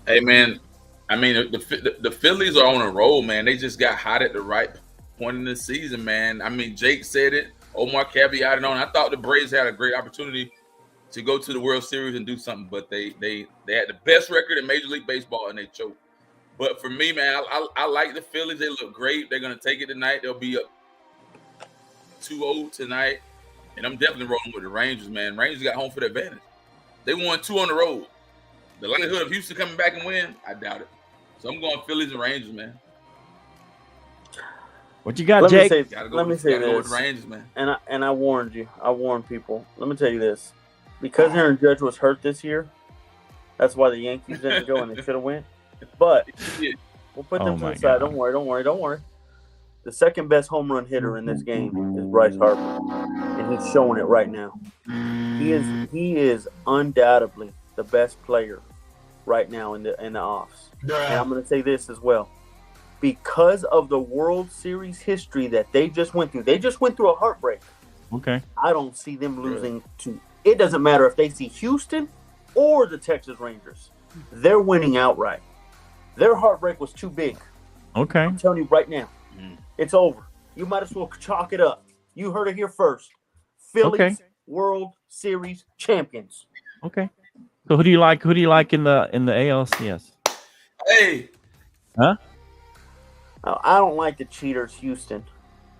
Hey, man. I mean, the Phillies are on a roll, man. They just got hot at the right point in the season, man. I mean, Jake said it. Omar caveated on. I thought the Braves had a great opportunity to go to the World Series and do something, but they had the best record in Major League Baseball, and they choked. But for me, man, I like the Phillies. They look great. They're going to take it tonight. They'll be up 2-0 tonight. And I'm definitely rolling with the Rangers, man. Rangers got home for the advantage. They won 2 on the road. The likelihood of Houston coming back and win, I doubt it. So I'm going Phillies and Rangers, man. What you got, Jake? Let me say this. Go with the Rangers, man. And I warned you. I warned people. Let me tell you this. Because Aaron Judge was hurt this year, that's why the Yankees didn't go and they should have went. But we'll put them to the side. Don't worry. The second best home run hitter in this game is Bryce Harper, and he's showing it right now. He is undoubtedly the best player right now in the offs. And I'm going to say this as well. Because of the World Series history that they just went through. They just went through a heartbreak. Okay. I don't see them losing to – it doesn't matter if they see Houston or the Texas Rangers. They're winning outright. Their heartbreak was too big. Okay. I'm telling you right now, it's over. You might as well chalk it up. You heard it here first. Phillies World Series champions. Okay. So who do you like? Who do you like in the ALCS? Hey. Huh? I don't like the cheaters, Houston.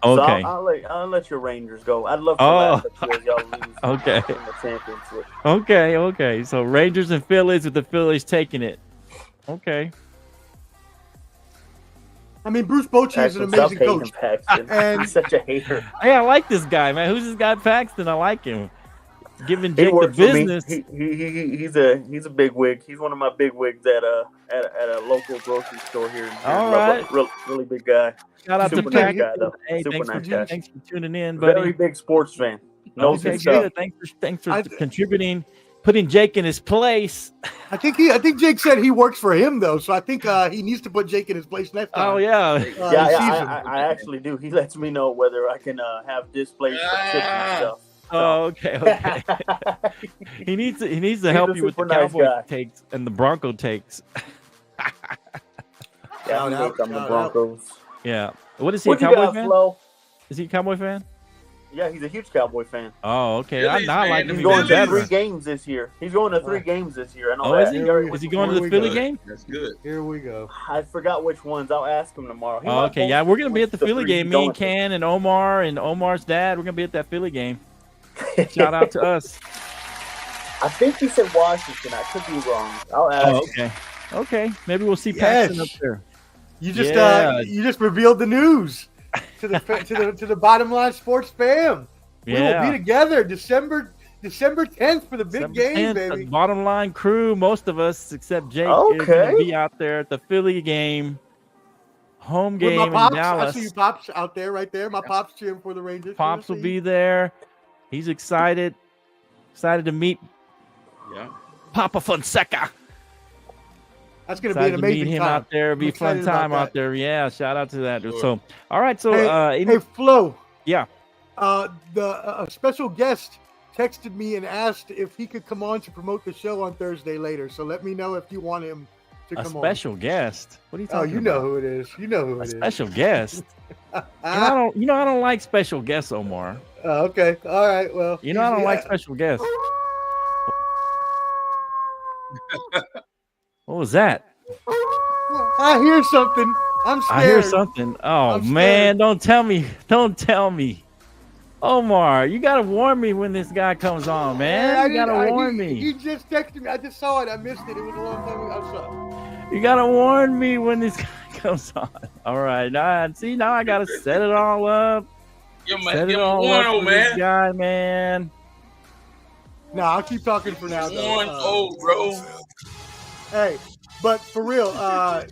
Okay. So I'll let your Rangers go. I'd love to laugh at you as y'all lose Okay. in the championship. Okay. So Rangers and Phillies with the Phillies taking it. Okay. I mean, Bruce Bochy is an amazing coach. And he's such a hater. Hey, I like this guy, man. Who's this guy, Paxton? I like him. Giving Jake the business. He's a big wig. He's one of my big wigs at a local grocery store here. All right. Really big guy. Shout out Super to nice guy, though. Hey, Super nice guy. Thanks for tuning in, buddy. Very big sports fan. Knows his stuff. Thanks for contributing, putting Jake in his place. I think Jake said he works for him though, so I think he needs to put Jake in his place next time. Oh yeah. I actually do. He lets me know whether I can have displays for chips and stuff. Oh, okay. he needs to help you with the Cowboy takes and the Bronco takes. Shout out on the Broncos. Yeah. What is he, a Cowboy fan? Flo? Is he a Cowboy fan? Yeah, he's a huge Cowboy fan. Oh, okay. I'm not like he's going to 3 games this year. He's going to 3 games this year. I know that. Is he going to the Philly game? That's good. Here we go. I forgot which ones. I'll ask him tomorrow. Okay, yeah, we're gonna be at the Philly game. Me and Ken and Omar and Omar's dad. We're gonna be at that Philly game. Shout out to us. I think he said Washington. I could be wrong. I'll ask. Okay. Maybe we'll see Paxton up there. You just revealed the news to the Bottom Line Sports fam. We will be together December 10th for the big game, baby. Bottom Line crew, most of us except Jake is gonna be out there at the Philly game. Home game in Dallas. I see you Pops out there, right there. My Pops cheering for the Rangers. Pops will be there. He's excited to meet Papa Fonseca. That's going to be an amazing to meet him time. out there. It'll be a fun time out there. Yeah, shout out to that. Sure. So, all right. So, hey, Flo. Yeah. The special guest texted me and asked if he could come on to promote the show on Thursday later. So let me know if you want him to come on. A special guest? What are you talking about? Oh, you know who it is. You know who it is. A special guest? I don't like special guests, Omar. Okay. All right. Well, I don't like special guests. What was that? I hear something. I'm scared. I hear something. Oh, man. Don't tell me. Omar, you got to warn me when this guy comes on, man. You got to warn me. He just texted me. I just saw it. I missed it. It was a long time ago. I saw it. You got to warn me when this guy comes on. All right. Now I got to set it all up. Set it all up for this guy, man. No, I'll keep talking for now, though. Bro. Hey, but for real, I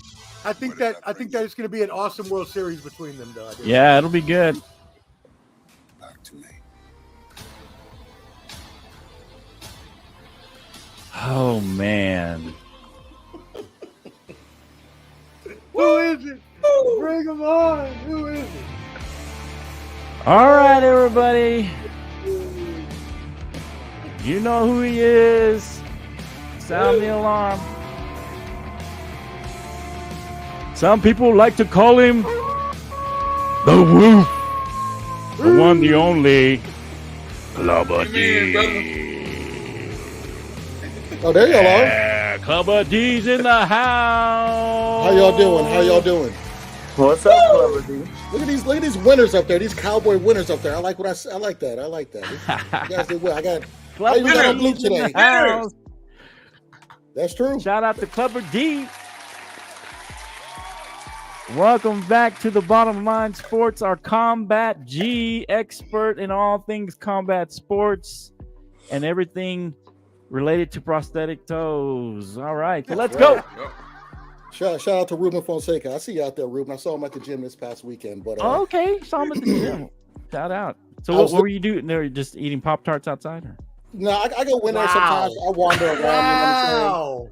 think that it's going to be an awesome World Series between them, though. Yeah, it'll be good. Back to me. Oh man. Who is it? Bring him on. Who is it? All right, everybody. You know who he is. Sound the alarm. Some people like to call him the Wolf. The one, the only. Clubber D. Oh, there y'all are. Yeah, Clubber D's in the house. How y'all doing? What's up, Clubber D? Look at these winners up there. These Cowboy winners up there. I like that. You guys did well. I got Clubber blue D's in today. the house. That's true. Shout out to Clubber D. Welcome back to the Bottom Line Sports, our Combat G expert in all things combat sports and everything related to prosthetic toes. All right, so let's go. Shout out to Ruben Fonseca. I see you out there, Ruben. I saw him at the gym this past weekend. But okay, saw him at the gym. Shout out. So what were you doing there? Just eating Pop-Tarts outside? Or? No, I go win there sometimes. I wander around. Wow.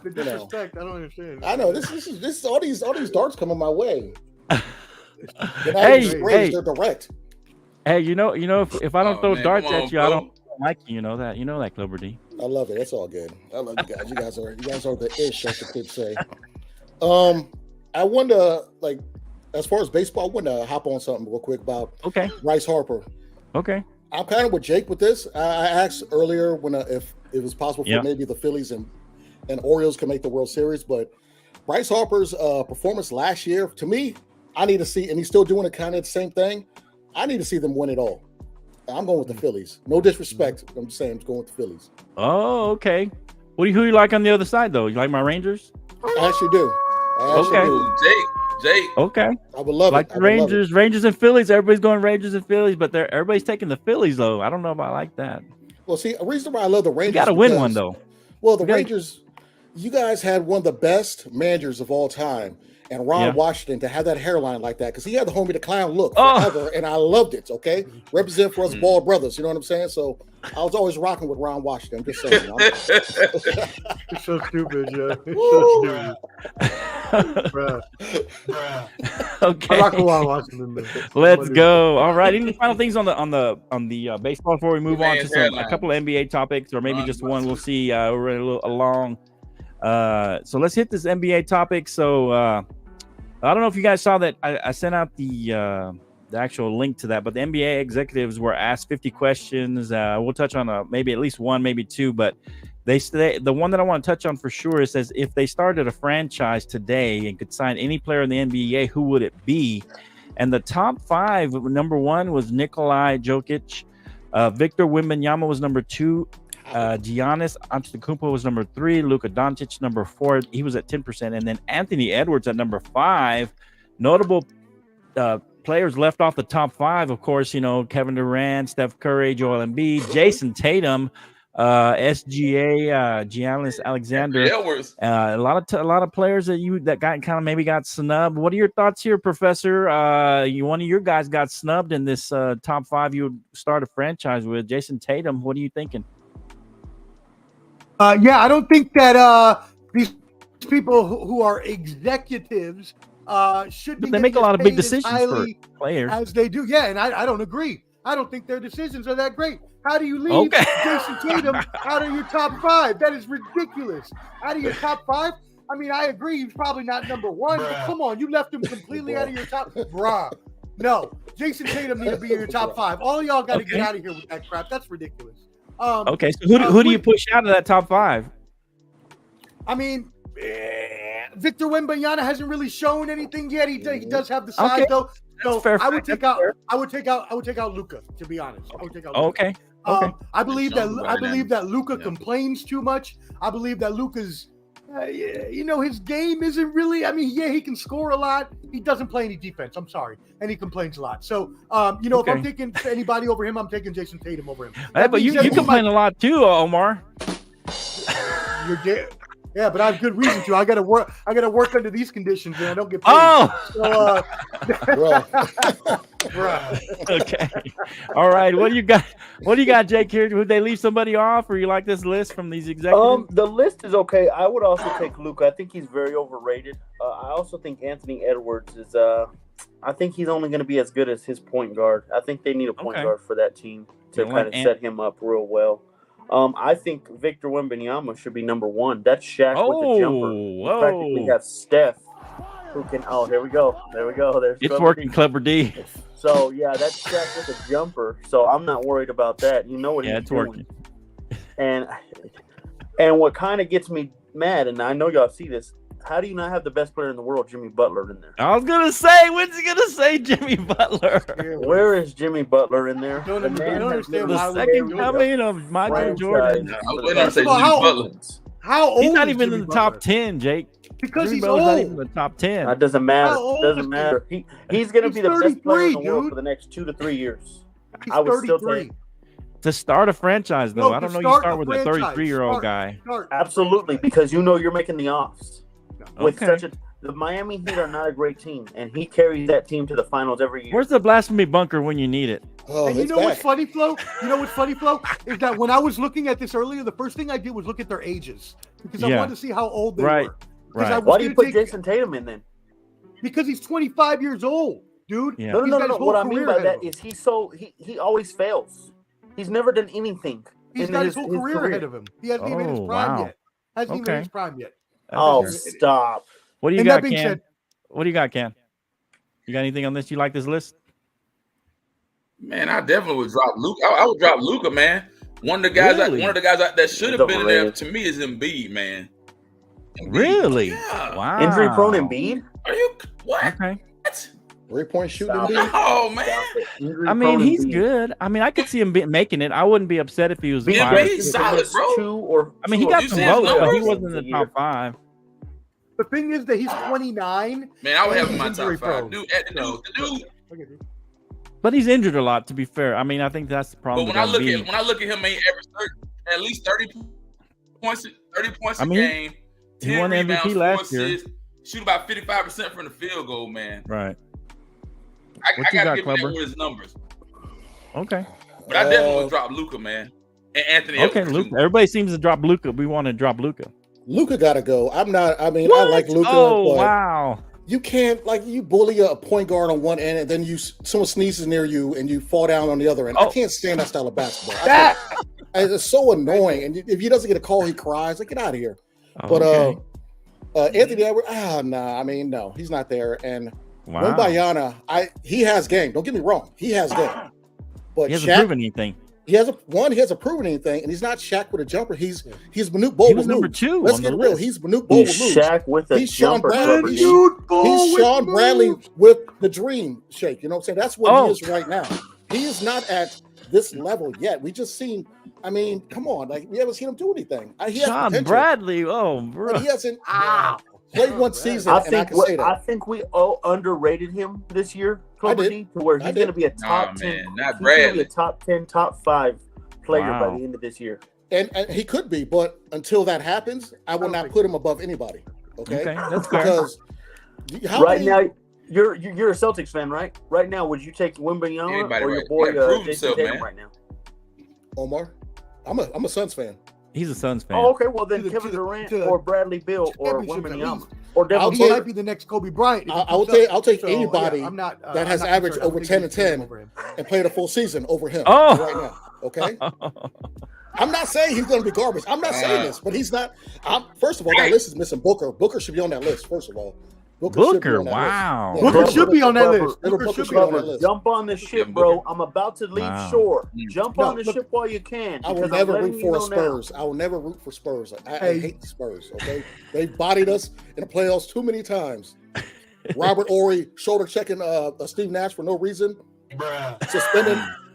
The You know. disrespect. I don't understand. I know this is all these darts coming my way. They're not Hey, even straight, hey. they're direct. Hey, you know, if I don't Oh, throw man, darts come on, at you, I bro. don't like you. You know that, Clover D. I love it. It's all good. I love you guys. You guys are the ish, as the kids say. I wonder, like, as far as baseball, I want to hop on something real quick about Okay. Bryce Harper. Okay. I'm kind of with Jake with this. I asked earlier when if it was possible for Yeah. maybe the Phillies and Orioles can make the World Series, but Bryce Harper's performance last year, to me, I need to see, and he's still doing it kind of the same thing. I need to see them win it all. I'm going with the Phillies. No disrespect. I'm just saying I'm going with the Phillies. Oh, okay. Who you like on the other side though? You like my Rangers? I actually do. Okay. Ooh, Jake. Okay. I would love Like it. the Rangers and Phillies. Everybody's going Rangers and Phillies, but everybody's taking the Phillies though. I don't know if I like that. Well, see, a reason why I love the Rangers. You got to win one though. Well, the You gotta- Rangers, you guys had one of the best managers of all time, and Ron Washington to have that hairline like that, because he had the Homie the Clown look forever, and I loved it. Okay, represent for us bald brothers. You know what I'm saying? So I was always rocking with Ron Washington. I'm just saying. It's so stupid, Joe. It's so stupid. Bruh. Okay. I rock with Ron Washington, man. Let's go. All right. Any final things on the baseball before we move on to a couple of NBA topics, or maybe just one? We'll see. We're running a little along. So let's hit this NBA topic. So I don't know if you guys saw that. I sent out the actual link to that, but the NBA executives were asked 50 questions. We'll touch on maybe at least one, maybe two, but the one that I want to touch on for sure is says if they started a franchise today and could sign any player in the NBA, who would it be? And the top five, number one was Nikolai Jokic. Victor Wembanyama was number two. Giannis Antetokounmpo was number three. Luka Doncic number four. He was at 10%. And then Anthony Edwards at number five. Notable players left off the top five, of course, Kevin Durant, Steph Curry, Joel Embiid, Jason Tatum, SGA, Giannis Alexander. A lot of players that got snubbed. What are your thoughts here, Professor? One of your guys got snubbed in this top five you would start a franchise with. Jason Tatum, what are you thinking? I don't think that these people who are executives should be. But they make a lot of big decisions for players, as they do. Yeah, and I don't agree. I don't think their decisions are that great. How do you leave Jason Tatum out of your top five? That is ridiculous. Out of your top five? I mean, I agree he's probably not number one, but come on, you left him completely out of your top. No, Jason Tatum need to be in your top five. All of y'all got to get out of here with that crap. That's ridiculous. Okay, so who do you push out of that top five? I mean, Victor Wembanyama hasn't really shown anything yet. He does have the size though. So I would take out Luka, to be honest. I would take out Luka. Okay. I believe that Luka complains too much. I believe that Luka's his game isn't really. I mean, he can score a lot. He doesn't play any defense. I'm sorry, and he complains a lot. So, if I'm taking anybody over him, I'm taking Jason Tatum over him. Hey, but you complain a lot too, Omar. You're dead. Yeah, but I have good reason to. I got to work under these conditions, and I don't get paid. Oh, okay. All right. What do you got, Jake? Here, would they leave somebody off, or you like this list from these executives? The list is okay. I would also take Luka. I think he's very overrated. I also think Anthony Edwards is. I think he's only going to be as good as his point guard. I think they need a point guard for that team to kind of set him up real well. I think Victor Wembanyama should be number one. That's Shaq with a jumper. He practically got Steph, who can. Oh, here we go. There's it's working, Clever D. So yeah, that's Shaq with a jumper. So I'm not worried about that. You know what he's doing. Working. And what kind of gets me mad, and I know y'all see this. How do you not have the best player in the world, Jimmy Butler, in there? I was gonna say, when's he gonna say Jimmy Butler? Where is Jimmy Butler in there? I don't understand why the second coming of Michael Jordan. How old? He's not is even Jimmy in the Butler? top 10, Jake. Because Jimmy he's Butler's old. not even in the top 10. That doesn't matter. How Doesn't matter. He's going to be the best player in the world for the next 2 to 3 years. He's I would 33. still take. To start a franchise, though, No, I don't to know. You start start a with a franchise. 33-year-old guy. Absolutely, because you know you're making the offs with such a The Miami Heat are not a great team, and he carries that team to the finals every year. Where's the blasphemy bunker when you need it? Oh, And you it's know back. what's funny, Flo? You know what's funny, Flo? Is that when I was looking at this earlier, the first thing I did was look at their ages because I Yeah. wanted to see how old they Right. were. 'Cause I Right. was Why do you gonna put take- Jason Tatum in then? Because he's 25 years old, dude. Yeah. No. He's got his whole What I mean career by ahead that of him. is he always fails. He's never done anything. He's in got his whole career ahead of him. He hasn't even hit his Oh, prime wow. yet. Hasn't even Okay. hit his prime yet. Oh, Okay. stop! What do you And got, that being Ken? said, What do you got, Ken? You got anything on this? You like this list? Man, I definitely would drop Luka. I would drop Luka, man. One of the guys Really? that should have He's been in there overrated. to me is Embiid, man. Embiid. Really? Yeah. Wow. Injury prone Embiid. Are you what? Okay. What? 3-point shooting. Stop. Embiid. Oh man. Stop it. Injury I mean, prone he's Embiid. good. I mean, I could see him making it. I wouldn't be upset if he was Yeah, five. he's solid, bro. I mean, he got You some see his votes, but he numbers? wasn't in the top five. the thing is that he's 29. Man, I would have him in and my he's top injury five. prone. The dude. But he's injured a lot, to be fair. I mean, I think that's the problem. But when I with look Embiid. at him, man, he averaged at least 30 points I a mean, game. he 10 won the rebounds, MVP 4 last year. assists, shoot about 55% from the field goal, man. Right. I What you gotta got, give him that Clubber? with his numbers. Okay. But I definitely would drop Luka, man. And Anthony Okay, Edwards, Luka. too. Everybody seems to drop Luka. We want to drop Luka. Luka gotta go. I like Luka, Oh, but wow. you can't you bully a point guard on one end and then someone sneezes near you and you fall down on the other end. I can't stand that style of basketball. It's so annoying. And if he doesn't get a call, he cries. Like, get out of here. Okay. But Anthony Edwards, no, he's not there. And Wow. Wembanyama, he has game. Don't get me wrong, he has game. But He hasn't Shaq, proven anything. he hasn't proven anything, and he's not Shaq with a jumper. He's Manute He Bol with was number moves. 2 Let's on get the real. list. He's Manute Bol with He's moves. Shaq with a He's Sean jumper. Bradley. Clubber. He's Sean Bradley with the dream shake. You know what I'm saying? That's what he is right now. He is not at this level yet. We just seen. I mean, come on, we haven't seen him do anything. He has Sean potential, Bradley. Oh, bro. but he hasn't played one season. I and I think can say that. I think we all underrated him this year, Clubber did. D, to where I he's did. going to be a Nah, top 10. man, not He's going to be Bradley. a top 10, top 5 player by Wow. the end of this year. And he could be, but until that happens, I will not put him above anybody. Okay, Okay, that's fair. because Now, you're a Celtics fan, right? Right now, would you take Wembanyama Anybody or your right. boy Yeah, prove Jason himself, Tatum man. right now? Omar, I'm a Suns fan. He's a Suns fan. Oh, okay. Well, then To the- Kevin to the- Durant to the or Bradley Beal or championship at Wembanyama least. or Devin I'll He take- might be the next Kobe Bryant. if he I'll keeps up. take So, anybody yeah, I'm not, that has I'm not averaged concerned. over I'm 10 and taking 10 over him. and played a full season over him Oh. right now. Okay, I'm not saying he's going to be garbage. I'm not saying this, but he's not. First of all, that list is missing Booker. Booker should be on that list. First of all, should be Booker, on that wow. list. Yeah, Booker should be on that Clubber, list. Little Booker Booker should be on that Clubber. list. Jump on the ship, bro. I'm about to leave Wow. shore. Jump No, on the look- ship while you can. I will because I'm never letting root you for know now. Spurs. I will never root for Spurs. I Hey. hate the Spurs. Okay, they bodied us in the playoffs too many times. Robert Ory shoulder checking Steve Nash for no reason.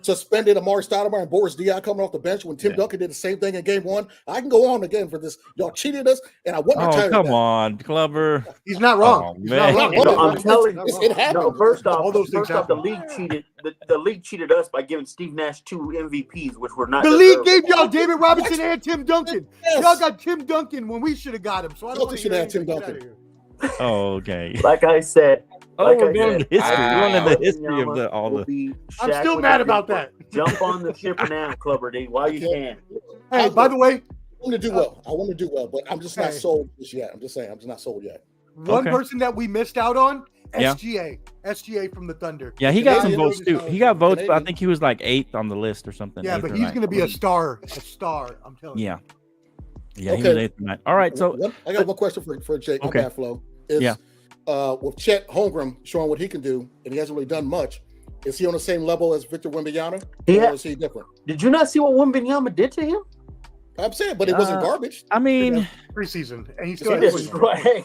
Suspended Amari Stoudemire and Boris Diaw coming off the bench when Tim Duncan did the same thing in Game 1. I can go on again for this. Y'all cheated us, and I want my Oh, title come back. on, Clubber. He's not wrong. Oh, He's man. not wrong. No, No, I'm telling He's you, not it wrong. happened. No, first off, All those things the happen. league cheated. The league cheated us by giving Steve Nash 2 MVPs, which were not. The league deserved. gave y'all David Robinson and Tim Duncan. Yes. Y'all got Tim Duncan when we should have got him. So I don't Celtics want should to have had Tim Get out of Duncan. here. Oh, okay. Like I said. Oh, like we're I going said, to history. We're going into the history of Wembanyama all will the. be I'm Shaq still with mad the about jumper. that. Jump on the ship now, Clubber D, while you can. Hey, by the way, I want to do well. I want to do well, but I'm just not Hey. sold just yet. I'm just saying, I'm just not sold yet. one Okay. person that we missed out on, Yeah. SGA from the Thunder. Yeah, he got some Canadian votes too. versus, He got votes, but I Canadian. think he was like 8th on the list or something. Yeah, 8th but or he's 9th. going to be a star. I'm telling you. Yeah. Yeah, he Okay. was 8th tonight. All right, so I got one question for Jake. Okay. My bad, Flo. Is, Yeah. with Chet Holmgren showing what he can do, and he hasn't really done much, is he on the same level as Victor Wembanyama? Yeah. Or is he different? Did you not see what Wembanyama did to him? I'm saying, but it wasn't garbage. I mean, Preseason. And he's He still did had this, 20. Right. Hey,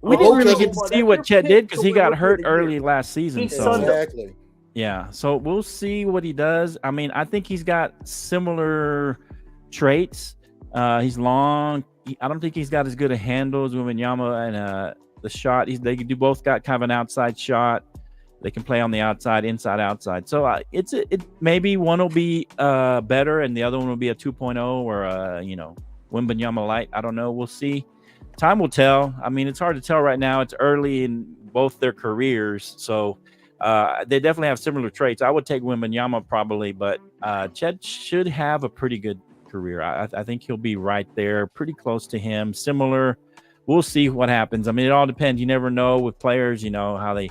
we Oh, didn't really okay. get to see what Chet did because he got hurt early last season. He's So sunned up. Exactly. yeah, so we'll see what he does. I mean, I think he's got similar traits. He's long. I don't think he's got as good a handle as Wembanyama and the shot. They do both got kind of an outside shot. They can play on the outside, inside, outside. So it maybe one will be better and the other one will be a 2.0 or Wembanyama light. I don't know. We'll see. time will tell. I mean, it's hard to tell right now. It's early in both their careers, so they definitely have similar traits. I would take Wembanyama probably, but Chet should have a pretty good career. I think he'll be right there, pretty close to him, similar. We'll see what happens. I mean, it all depends. You never know with players, how they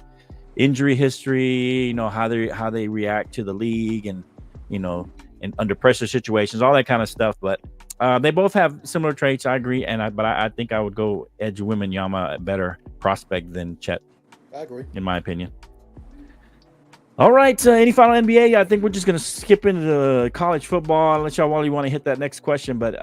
injury history, how they react to the league and, and under pressure situations, all that kind of stuff. But they both have similar traits. I agree. But I think I would go edge Wembanyama, a better prospect than Chet. I agree. In my opinion. All right. Any final NBA? I think we're just going to skip into the college football. Unless y'all want to hit that next question. But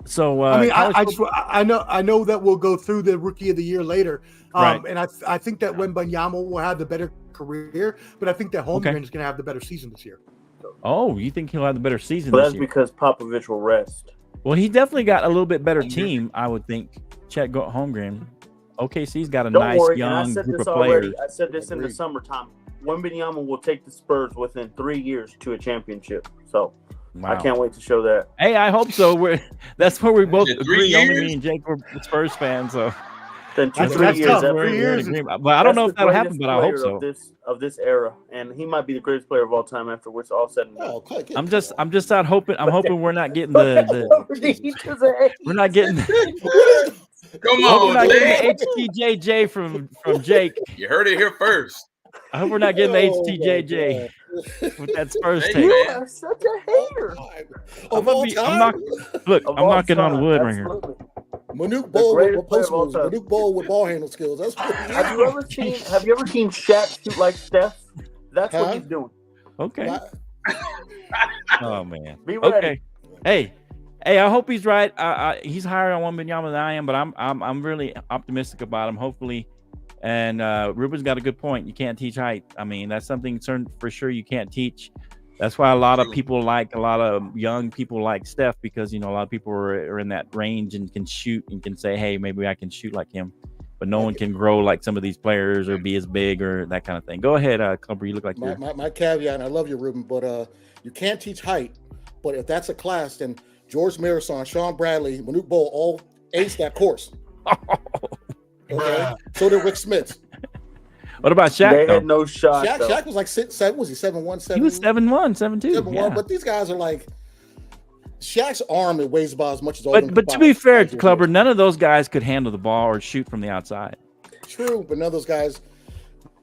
so I know that we'll go through the rookie of the year later. Right. And I think that Wembanyama will have the better career, but I think that Holmgren is going to have the better season this year. Oh, you think he'll have the better season Well, this that's year? because Popovich will rest. Well, he definitely got a little bit better team, I would think. Chet Holmgren. OKC's got a Don't nice worry, young and I said group this of already. players. I said this in the summertime. Wembanyama will take the Spurs within 3 years to a championship. So Wow. I can't wait to show that. Hey, I hope so. That's where we both Is it agree. 3 Only years? me and Jake were Spurs fans, so Then That's 3 years. tough. That's 3 years. But I don't know if that'll happen, but I hope so. Of this era, and he might be the greatest player of all time after it's all said and done. Oh, click it. I'm just out hoping. I'm hoping we're not getting the we're not getting Come I hope we're on, not Jay. getting the HTJJ from Jake. You heard it here first. I hope we're not getting the Oh, HTJJ with that Spurs Hey, take. You man. are such a hater. Of all time, Look, Of I'm all knocking on time, wood right here. absolutely. Manute Bol with greatest player post of all moves. time. Manute Bol with ball handle skills. That's what Have you ever seen Shaq shoot like Steph? That's Huh? what he's doing. Okay. Oh man. Be ready. Okay. Hey, I hope he's right. He's higher on Wembanyama than I am, but I'm really optimistic about him. Hopefully, and Ruben's got a good point. You can't teach height. I mean, that's something certain for sure you can't teach. That's why a lot of people like a lot of young people like Steph, because a lot of people are in that range and can shoot and can say, hey, maybe I can shoot like him. But no one can grow like some of these players or be as big or that kind of thing. Go ahead, Clubber. You look like you're... my caveat, and I love you, Ruben, but you can't teach height. But if that's a class, then George Marason, Sean Bradley, Manute Bol all aced that course. Okay? So did Rick Smith. What about Shaq? They though? had no shot. though. Shaq was like 7, was he 7'1", He was 7'1", 7'2". 7'1", Yeah. but these guys are like Shaq's arm. It weighs about as much as all. of them But to combined. be fair, Clubber, none of those guys could handle the ball or shoot from the outside. True, but none of those guys.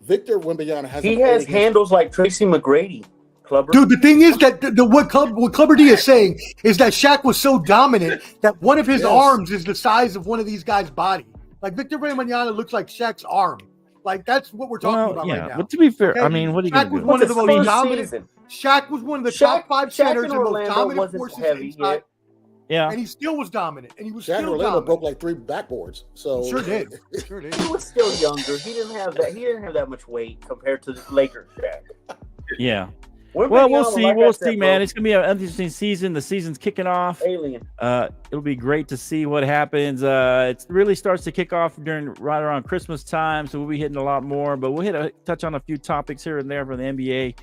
Victor Wembanyama has. He has handles like Tracy McGrady. Clubber. Dude, the thing is that what Clubber D is saying is that Shaq was so dominant that one of his arms is the size of one of these guys' body. Like Victor Wembanyama looks like Shaq's arm. Like that's what we're talking about right now. But to be fair, Okay? I mean, what are you Shaq going was to do? one of the most First dominant. season. Shaq was one of the top 5 centers in and most Orlando dominant wasn't forces heavy inside, yet. Yeah. and he still was dominant. And he was Shaq still Orlando dominant. broke like 3 backboards. So Sure did. Sure did. He was still younger. He didn't have that. He didn't have that much weight compared to the Lakers Shaq. Yeah. Wembanyama, Well, we'll see. like I We'll said, see, man. bro, It's going to be an interesting season. The season's kicking off. alien. It'll be great to see what happens. It really starts to kick off right around Christmas time, so we'll be hitting a lot more. But we'll touch on a few topics here and there from the NBA.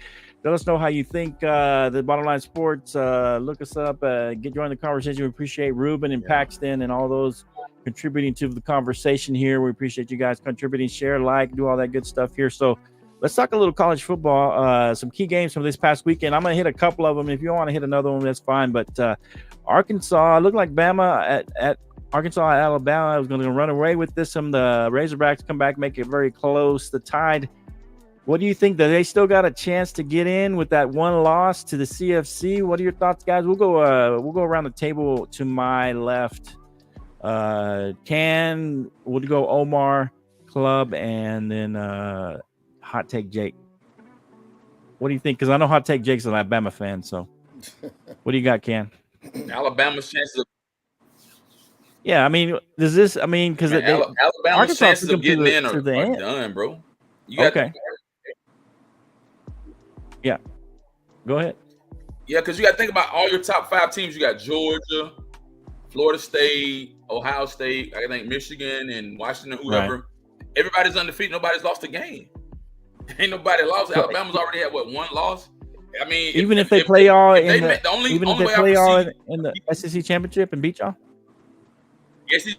Let us know how you think the Bottom Line Sports. Look us up. Join the conversation. We appreciate Ruben and Paxton and all those contributing to the conversation here. We appreciate you guys contributing, share, like, do all that good stuff here. So let's talk a little college football. Some key games from this past weekend. I'm going to hit a couple of them. If you want to hit another one, that's fine. But Arkansas looked like Bama at Arkansas at Alabama. I was going to run away with this. The Razorbacks come back, make it very close. The Tide. What do you think? That they still got a chance to get in with that one loss to the CFC? What are your thoughts, guys? We'll go around the table to my left. We'll go Omar, Club, and then Hot Take Jake. What do you think? Because I know Hot Take Jake's an Alabama fan. So, what do you got, Ken? Alabama's chances of Yeah, I mean, does this? I mean, because Alabama's Arkansas chances took of them to getting the- in to the are end. done, bro. You got Okay. Yeah. Go ahead. Yeah, because you got to think about all your top 5 teams. You got Georgia, Florida State, Ohio State, I think Michigan and Washington, whoever. Right. Everybody's undefeated. Nobody's lost a game. Ain't nobody lost. Alabama's already had one loss. I mean, Even if they play all in the only way I play all foresee- in the SEC championship and beat y'all. SEC,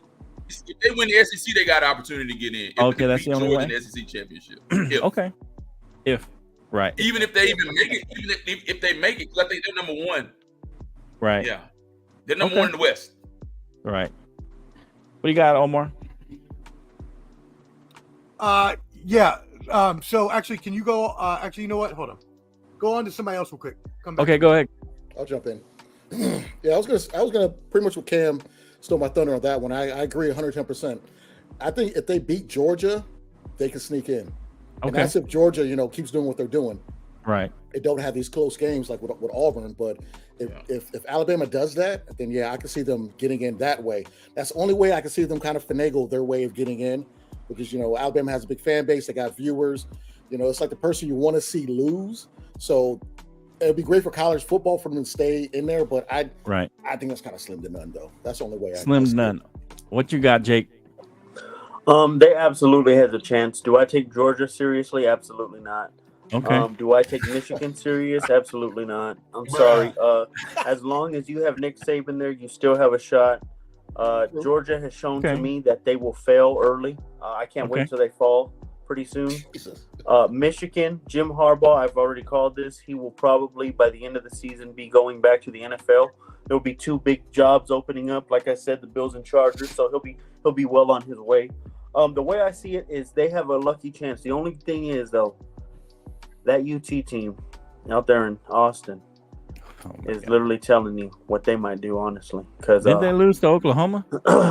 if they win the SEC, they got an opportunity to get in. If Okay, they that's beat the only Georgia way? in the SEC championship. If, Okay. Right. Even if they even make it, if they make it, because I think they're number one. Right. Yeah, they're number one in the West. Right. What do you got, Omar? Yeah. So actually, can you go? Actually, you know what? Hold on. Go on to somebody else real quick. Come back. Okay, go ahead. I'll jump in. Yeah, I was gonna pretty much with Cam stole my thunder on that one. I agree 110%. I think if they beat Georgia, they can sneak in. And Okay. that's if Georgia, keeps doing what they're doing. Right. They don't have these close games like with Auburn, but if Alabama does that, then yeah, I can see them getting in that way. That's the only way I can see them kind of finagle their way of getting in, because Alabama has a big fan base, they got viewers. It's like the person you want to see lose. So it'd be great for college football for them to stay in there, but I think that's kind of slim to none, though. That's the only way. Slim to none. What you got, Jake? They absolutely has a chance. Do I take Georgia seriously? Absolutely not. Okay. Do I take Michigan serious? Absolutely not. I'm sorry. As long as you have Nick Saban there, you still have a shot. Georgia has shown to me that they will fail early. I can't wait till they fall pretty soon. Michigan, Jim Harbaugh, I've already called this. He will probably, by the end of the season, be going back to the NFL. There'll be two big jobs opening up. Like I said, the Bills and Chargers. So he'll be well on his way. The way I see it is they have a lucky chance. The only thing is, though, that UT team out there in Austin is literally telling you what they might do, honestly. Because did they lose to Oklahoma?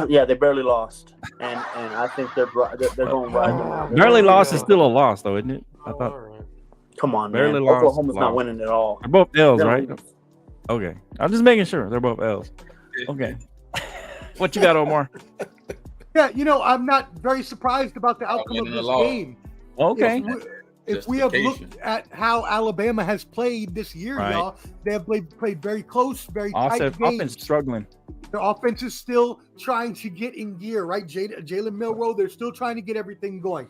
Yeah, they barely lost, and I think they're going to ride them out. Barely lost is still a loss, though, isn't it? I thought. Come on, Barely man. lost, Oklahoma's not winning at all. They're both L's, right? Okay, I'm just making sure they're both L's. Okay. What you got, Omar? Yeah, I'm not very surprised about the outcome of this game. Okay. If we have looked at how Alabama has played this year, y'all, they have played very close, very tight games. Offense struggling. Their offense is still trying to get in gear, right? Jalen Milroe, they're still trying to get everything going.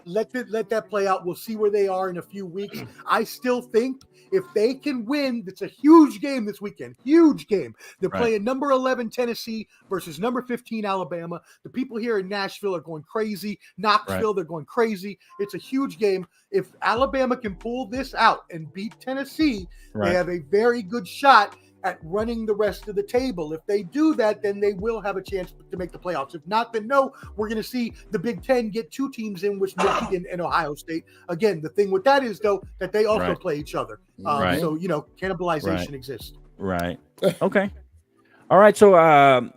Let that play out. We'll see where they are in a few weeks. I still think if they can win, it's a huge game this weekend. Huge game. They're playing number 11 Tennessee versus number 15 Alabama. The people here in Nashville are going crazy. Knoxville, they're going crazy. It's a huge game. If Alabama can pull this out and beat Tennessee, they have a very good shot at running the rest of the table. If they do that, then they will have a chance to make the playoffs. If not, then no, we're going to see the Big Ten get two teams in, which Michigan and Ohio State. Again, the thing with that is, though, that they also play each other. So, cannibalization exists. Right. Okay. All right. So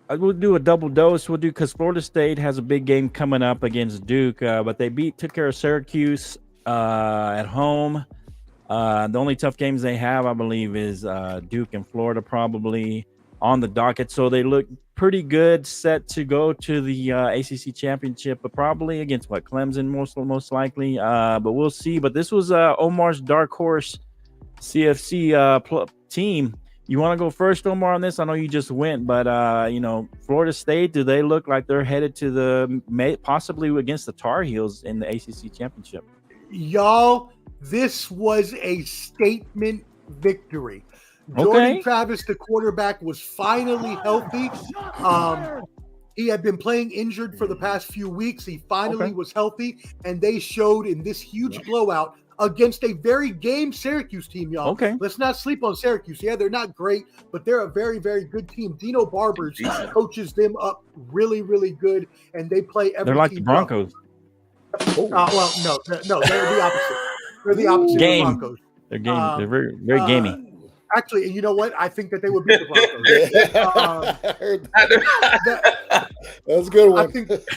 we'll do a double dose. Because Florida State has a big game coming up against Duke, but they took care of Syracuse at home. The only tough games they have, I believe, is Duke and Florida probably on the docket. So they look pretty good, set to go to the ACC championship, but probably against Clemson most likely. But we'll see. But this was Omar's dark horse CFC team. You want to go first, Omar, on this? I know you just went, but Florida State, do they look like they're headed to possibly against the Tar Heels in the ACC championship? Y'all, this was a statement victory. Jordan Travis, the quarterback, was finally healthy. He had been playing injured for the past few weeks. He finally was healthy, and they showed in this huge blowout against a very game Syracuse team, y'all. Let's not sleep on Syracuse. Yeah, they're not great, but they're a very, very good team. Dino Barbers coaches them up really, really good, and they play every They're like team the Broncos. Well, no, they're the opposite. They're the opposite of the Broncos. They're game. They're very, very gamey. Actually, and you know what? I think that they would beat the Broncos. That's a good one.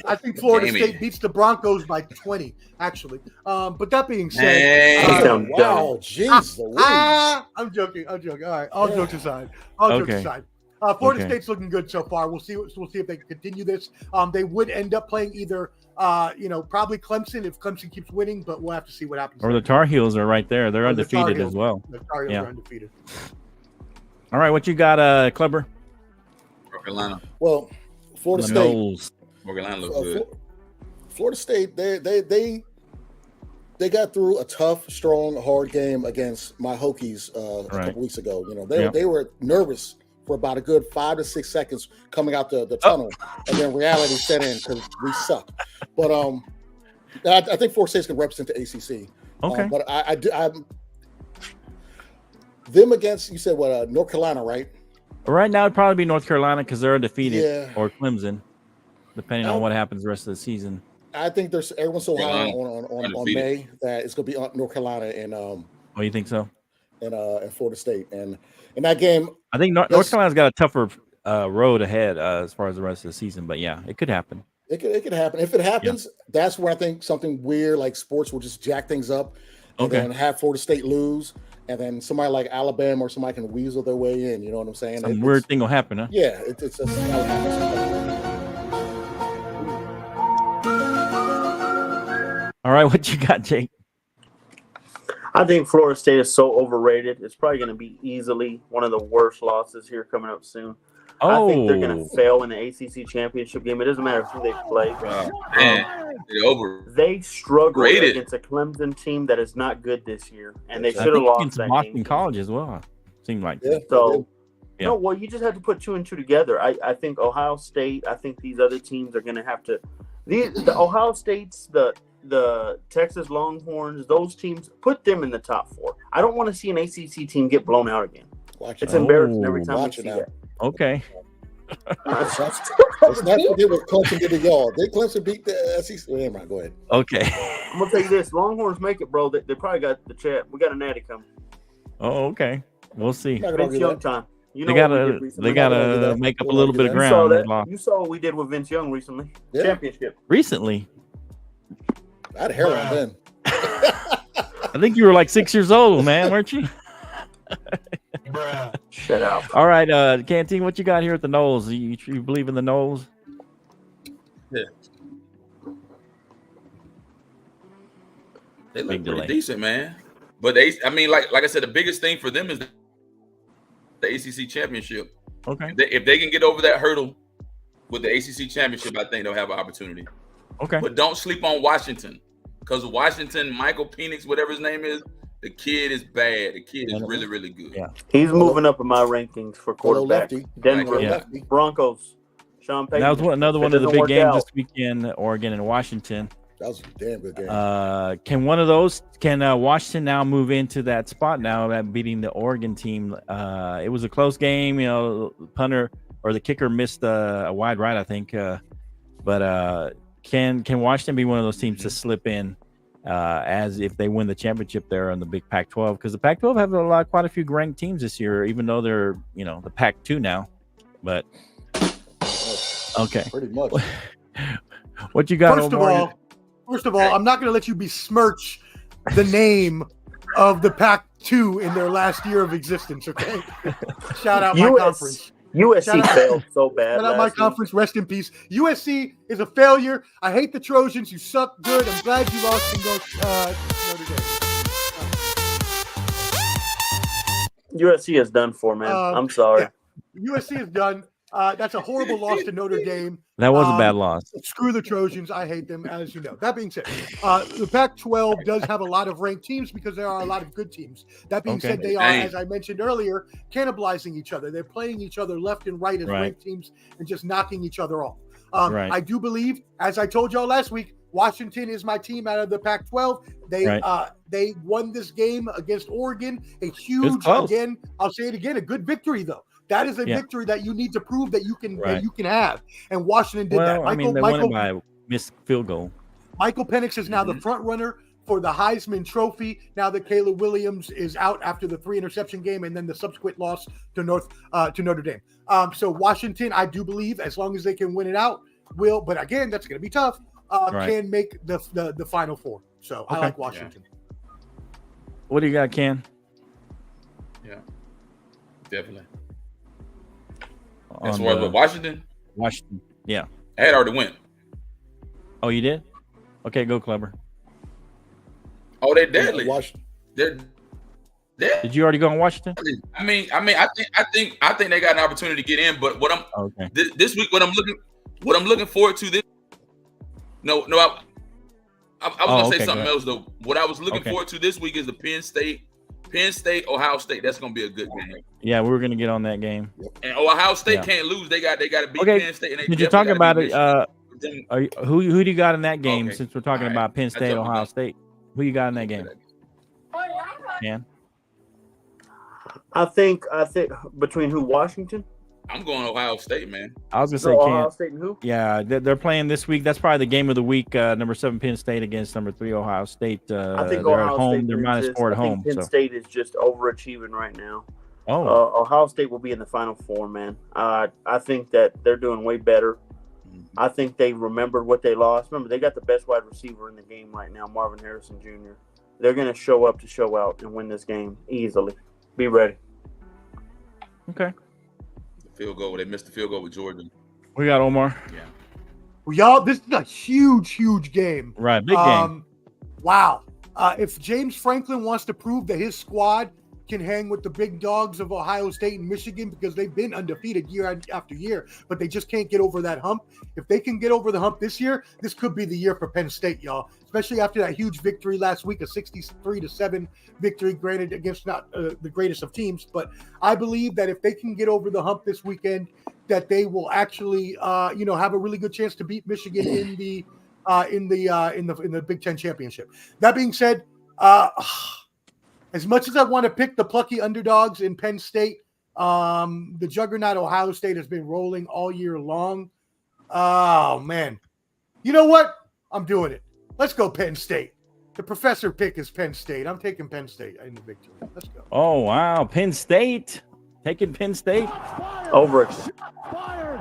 I think Florida State beats the Broncos by 20, actually. But that being said, wow, jeez. I'm joking. All right, all jokes aside. Florida State's looking good so far. We'll see if they can continue this. They would end up playing either probably Clemson if Clemson keeps winning, but we'll have to see what happens. Or the Tar Heels are right there. They're undefeated as well. The Tar Heels are undefeated. All right, what you got, Kleber? North Carolina. Well, Florida State. North Carolina looks good. Florida State, they got through a tough, strong, hard game against my Hokies a couple weeks ago. They were nervous for about a good 5 to 6 seconds coming out the tunnel, and then reality set in because we suck. But I think Florida State's can represent the ACC. Okay. But I'm them against, you said what, North Carolina, right? Right now, it'd probably be North Carolina because they're undefeated, Yeah. or Clemson, depending on what happens the rest of the season. I think everyone's so high on Undefeated. May that it's going to be North Carolina and Oh, you think so? and Florida State. And in that game, I think North Carolina's got a tougher road ahead as far as the rest of the season. But yeah, it could happen. it could happen. If it happens, that's where I think something weird like sports will just jack things up and then have Florida State lose. And then somebody like Alabama or somebody can weasel their way in. You know what I'm saying? Some weird thing will happen, huh? Yeah, it's just All right, what you got, Jake? I think Florida State is so overrated. It's probably going to be easily one of the worst losses here coming up soon. I think they're going to fail in the ACC championship game. It doesn't matter who they play. They struggled against a Clemson team that is not good this year, and they should have lost that Boston game. College as well. Seemed like So, no, well, you just have to put 2 and 2 together. I think Ohio State. I think these other teams are going to have to. The Ohio States, the Texas Longhorns, those teams, put them in the top 4. I don't want to see an ACC team get blown out again. It's embarrassing every time we see that. Okay. Let's not forget what Clemson did to y'all. Did Clemson beat the SEC? Never mind. Go ahead. Okay. I'm gonna tell you this: Longhorns make it, bro. They probably got the chat. We got a natty coming. Oh, okay. We'll see. Vince Young time. You know they gotta make up a little bit of ground. You saw what we did with Vince Young recently. Yeah. Championship. Recently. I had hair on then. I think you were like 6 years old, man, weren't you? Shut up. All right, Canteen, what you got here at the Knowles? You believe in the Knowles? Yeah. They look pretty decent, man. But like I said, the biggest thing for them is the ACC championship. Okay. If they can get over that hurdle with the ACC championship, I think they'll have an opportunity. Okay. But don't sleep on Washington, because Washington, Michael Penix, whatever his name is, the kid is bad. The kid is really, really good. Yeah. He's moving up in my rankings for quarterback. Denver Broncos. Sean Payton. That was another one of the big games this weekend, Oregon and Washington. That was a damn good game. Can Washington now move into that spot now that beating the Oregon team? It was a close game. You know, punter or the kicker missed a wide right, I think. But can Washington be one of those teams to slip in as if they win the championship there on the big Pac-12? Because the Pac-12 have quite a few ranked teams this year, even though they're the Pac-2 now. But okay, pretty much. What you got? First of all, I'm not going to let you besmirch the name of the Pac-2 in their last year of existence. Okay, shout out my conference. USC failed so bad. Shout out my conference. Rest in peace. USC is a failure. I hate the Trojans. You suck good. I'm glad you lost in Notre Dame. USC is done for, man. I'm sorry. Yeah. USC is done. That's a horrible loss to Notre Dame. That was a bad loss. Screw the Trojans. I hate them, as you know. That being said, the Pac-12 does have a lot of ranked teams because there are a lot of good teams. That being said, they are, as I mentioned earlier, cannibalizing each other. They're playing each other left and right as ranked teams and just knocking each other off. I do believe, as I told y'all last week, Washington is my team out of the Pac-12. They won this game against Oregon. A huge, again, I'll say it again, a good victory, though. That is a victory that you need to prove that you can have. And Washington did that. They won it by a missed field goal. Michael Penix is now the front runner for the Heisman Trophy. Now that Caleb Williams is out after the 3-interception game and then the subsequent loss to Notre Dame. So Washington, I do believe, as long as they can win it out, will. But again, that's going to be tough. Can make the Final Four. So I like Washington. What do you got, Ken? Yeah, definitely. As far as Washington, yeah. I had already went. Oh, you did? Okay, go Clever. Oh, they're deadly. They're deadly. Did you already go on Washington? I think they got an opportunity to get in. But what I'm this week, what I'm looking forward to this. I was gonna say something else though. What I was looking forward to this week is the Penn State Penn State, Ohio State. That's gonna be a good game. Yeah, we're gonna get on that game. And Ohio State Yeah. can't lose. They got to beat Okay, Penn State. And they since you're definitely talking about gotta it, beat Michigan. who do you got in that game? Okay. Since we're talking All right. about Penn I State, jumped the Ohio gun. State, who you got in that game? Man, I think between who? Washington? I'm going Ohio State, man. I was gonna say Ohio Kent. State and who? Yeah, they're playing this week. That's probably the game of the week. Number 7 Penn State against number 3 Ohio State. I think they're Ohio at home. State They're wins this. -4 at I think home. Penn So. State is just overachieving right now. Oh, Ohio State will be in the Final Four, man. I think that they're doing way better. I think they remembered what they lost. Remember, they got the best wide receiver in the game right now, Marvin Harrison Jr. They're going to show up to show out and win this game easily. Be ready. okay. Field goal. They missed the field goal with Georgia. We got Omar. Yeah. Well, y'all, this is a huge game. Right, big game. Wow. If James Franklin wants to prove that his squad can hang with the big dogs of Ohio State and Michigan, because they've been undefeated year after year, but they just can't get over that hump. If they can get over the hump this year, this could be the year for Penn State, y'all. Especially after that huge victory last week, a 63-7 victory, granted against not the greatest of teams. But I believe that if they can get over the hump this weekend, that they will actually, have a really good chance to beat Michigan in the Big Ten championship. That being said, as much as I want to pick the plucky underdogs in Penn State, the juggernaut Ohio State has been rolling all year long. Oh, man. You know what? I'm doing it. Let's go Penn State. The professor pick is Penn State. I'm taking Penn State in the victory. Let's go. Oh, wow. Penn State. Taking Penn State. Over.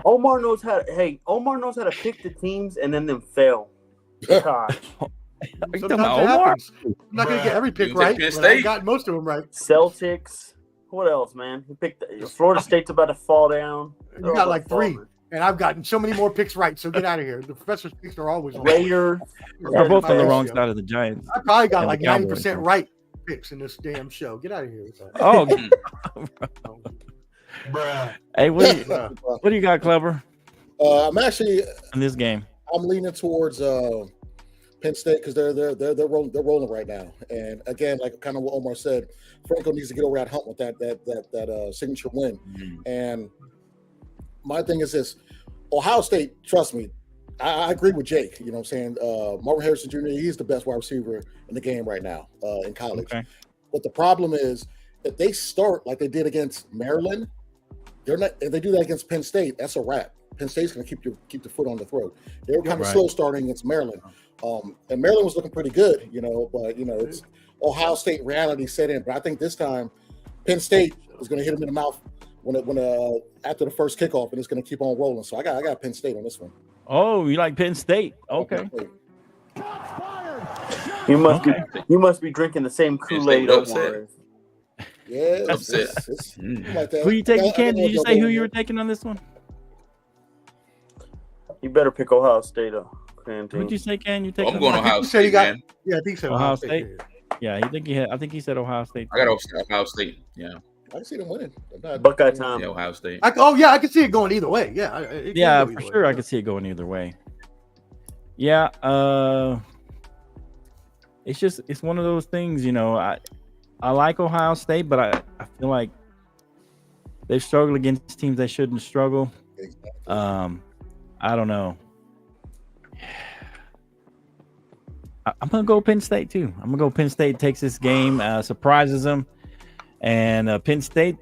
Omar knows how to pick the teams and then them fail. God. Are you talking Sometimes about it Omar? happens. I'm not going to get every pick You gonna take right, Penn but I State? got most of them right. Celtics. What else, man? He picked Florida State's about to fall down. You got like 3, and I've gotten so many more picks right, so get out of here. The professor's picks are always wrong. Raiders. We're both on the wrong Yeah. side of the Giants. I probably got And like the Cowboys. 90% right picks in this damn show. Get out of here with that. Oh, hey, what do you got, Clever, I'm actually in this game? I'm leaning towards Penn State because they're rolling right now. And again, like kind of what Omar said, Franco needs to get over that hump with that signature win. And my thing is this: Ohio State, trust me, I agree with Jake. You know what I'm saying? Marvin Harrison Jr. He's the best wide receiver in the game right now in college. Okay. But the problem is if they start like they did against Maryland, they're not. If they do that against Penn State, that's a wrap. Penn State's going to keep the foot on the throat. They were kind of Right. slow starting against Maryland, and Maryland was looking pretty good, but it's Ohio State reality set in. But I think this time, Penn State is going to hit them in the mouth when after the first kickoff, and it's going to keep on rolling. So I got Penn State on this one. Oh, you like Penn State? Okay. You must be drinking the same Kool-Aid upset. Omar is. Yeah, Upset. it's like that. Who you taking, I Ken? know Did you y'all say who going you were there. taking on this one? You better pick Ohio State up. Who'd you say, Ken? You taking I'm going I think Ohio you said he State, got- man. Yeah, I think so. Ohio State? Yeah, I think he said Ohio State. I got Ohio State. Yeah. I can see them winning. I'm not- Buckeye time. Yeah, Ohio State. I can see it going either way. Yeah, it can Yeah, go for either sure. way. I could see it going either way. Yeah, it's one of those things, I like Ohio State, but I feel like they've struggled against teams they shouldn't struggle. Exactly. I don't know. I'm gonna go Penn State too. I'm gonna go Penn State takes this game, surprises them, and Penn State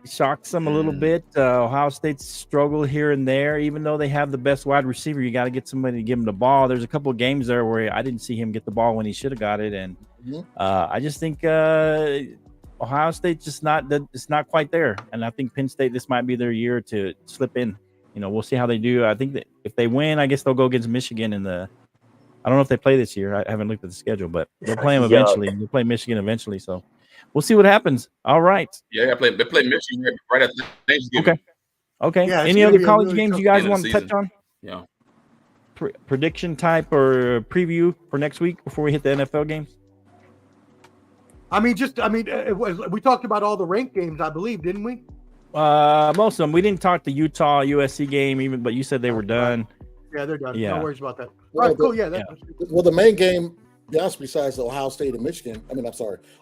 shocks them a little bit. Ohio State's struggled here and there, even though they have the best wide receiver. You got to get somebody to give him the ball. There's a couple of games there where I didn't see him get the ball when he should have got it, and I just think Ohio State's just not it's not quite there. And I think Penn State, this might be their year to slip in. We'll see how they do. I think that if they win, I guess they'll go against Michigan in the. I don't know if they play this year. I haven't looked at the schedule, but they'll play them eventually. They'll play Michigan eventually. So we'll see what happens. All right. Yeah, they play Michigan right after Thanksgiving. Okay. Yeah, it's Any gonna other be a college really games tough you guys end of want the to touch season. on? Yeah. Prediction type or preview for next week before we hit the NFL games? We talked about all the ranked games, I believe, didn't we? Most of them. We didn't talk the Utah USC game but you said they were done. Yeah, they're done. Yeah. No worries about that. All Well, right, cool. Yeah, Well, the main game be honest, besides Ohio State and Michigan,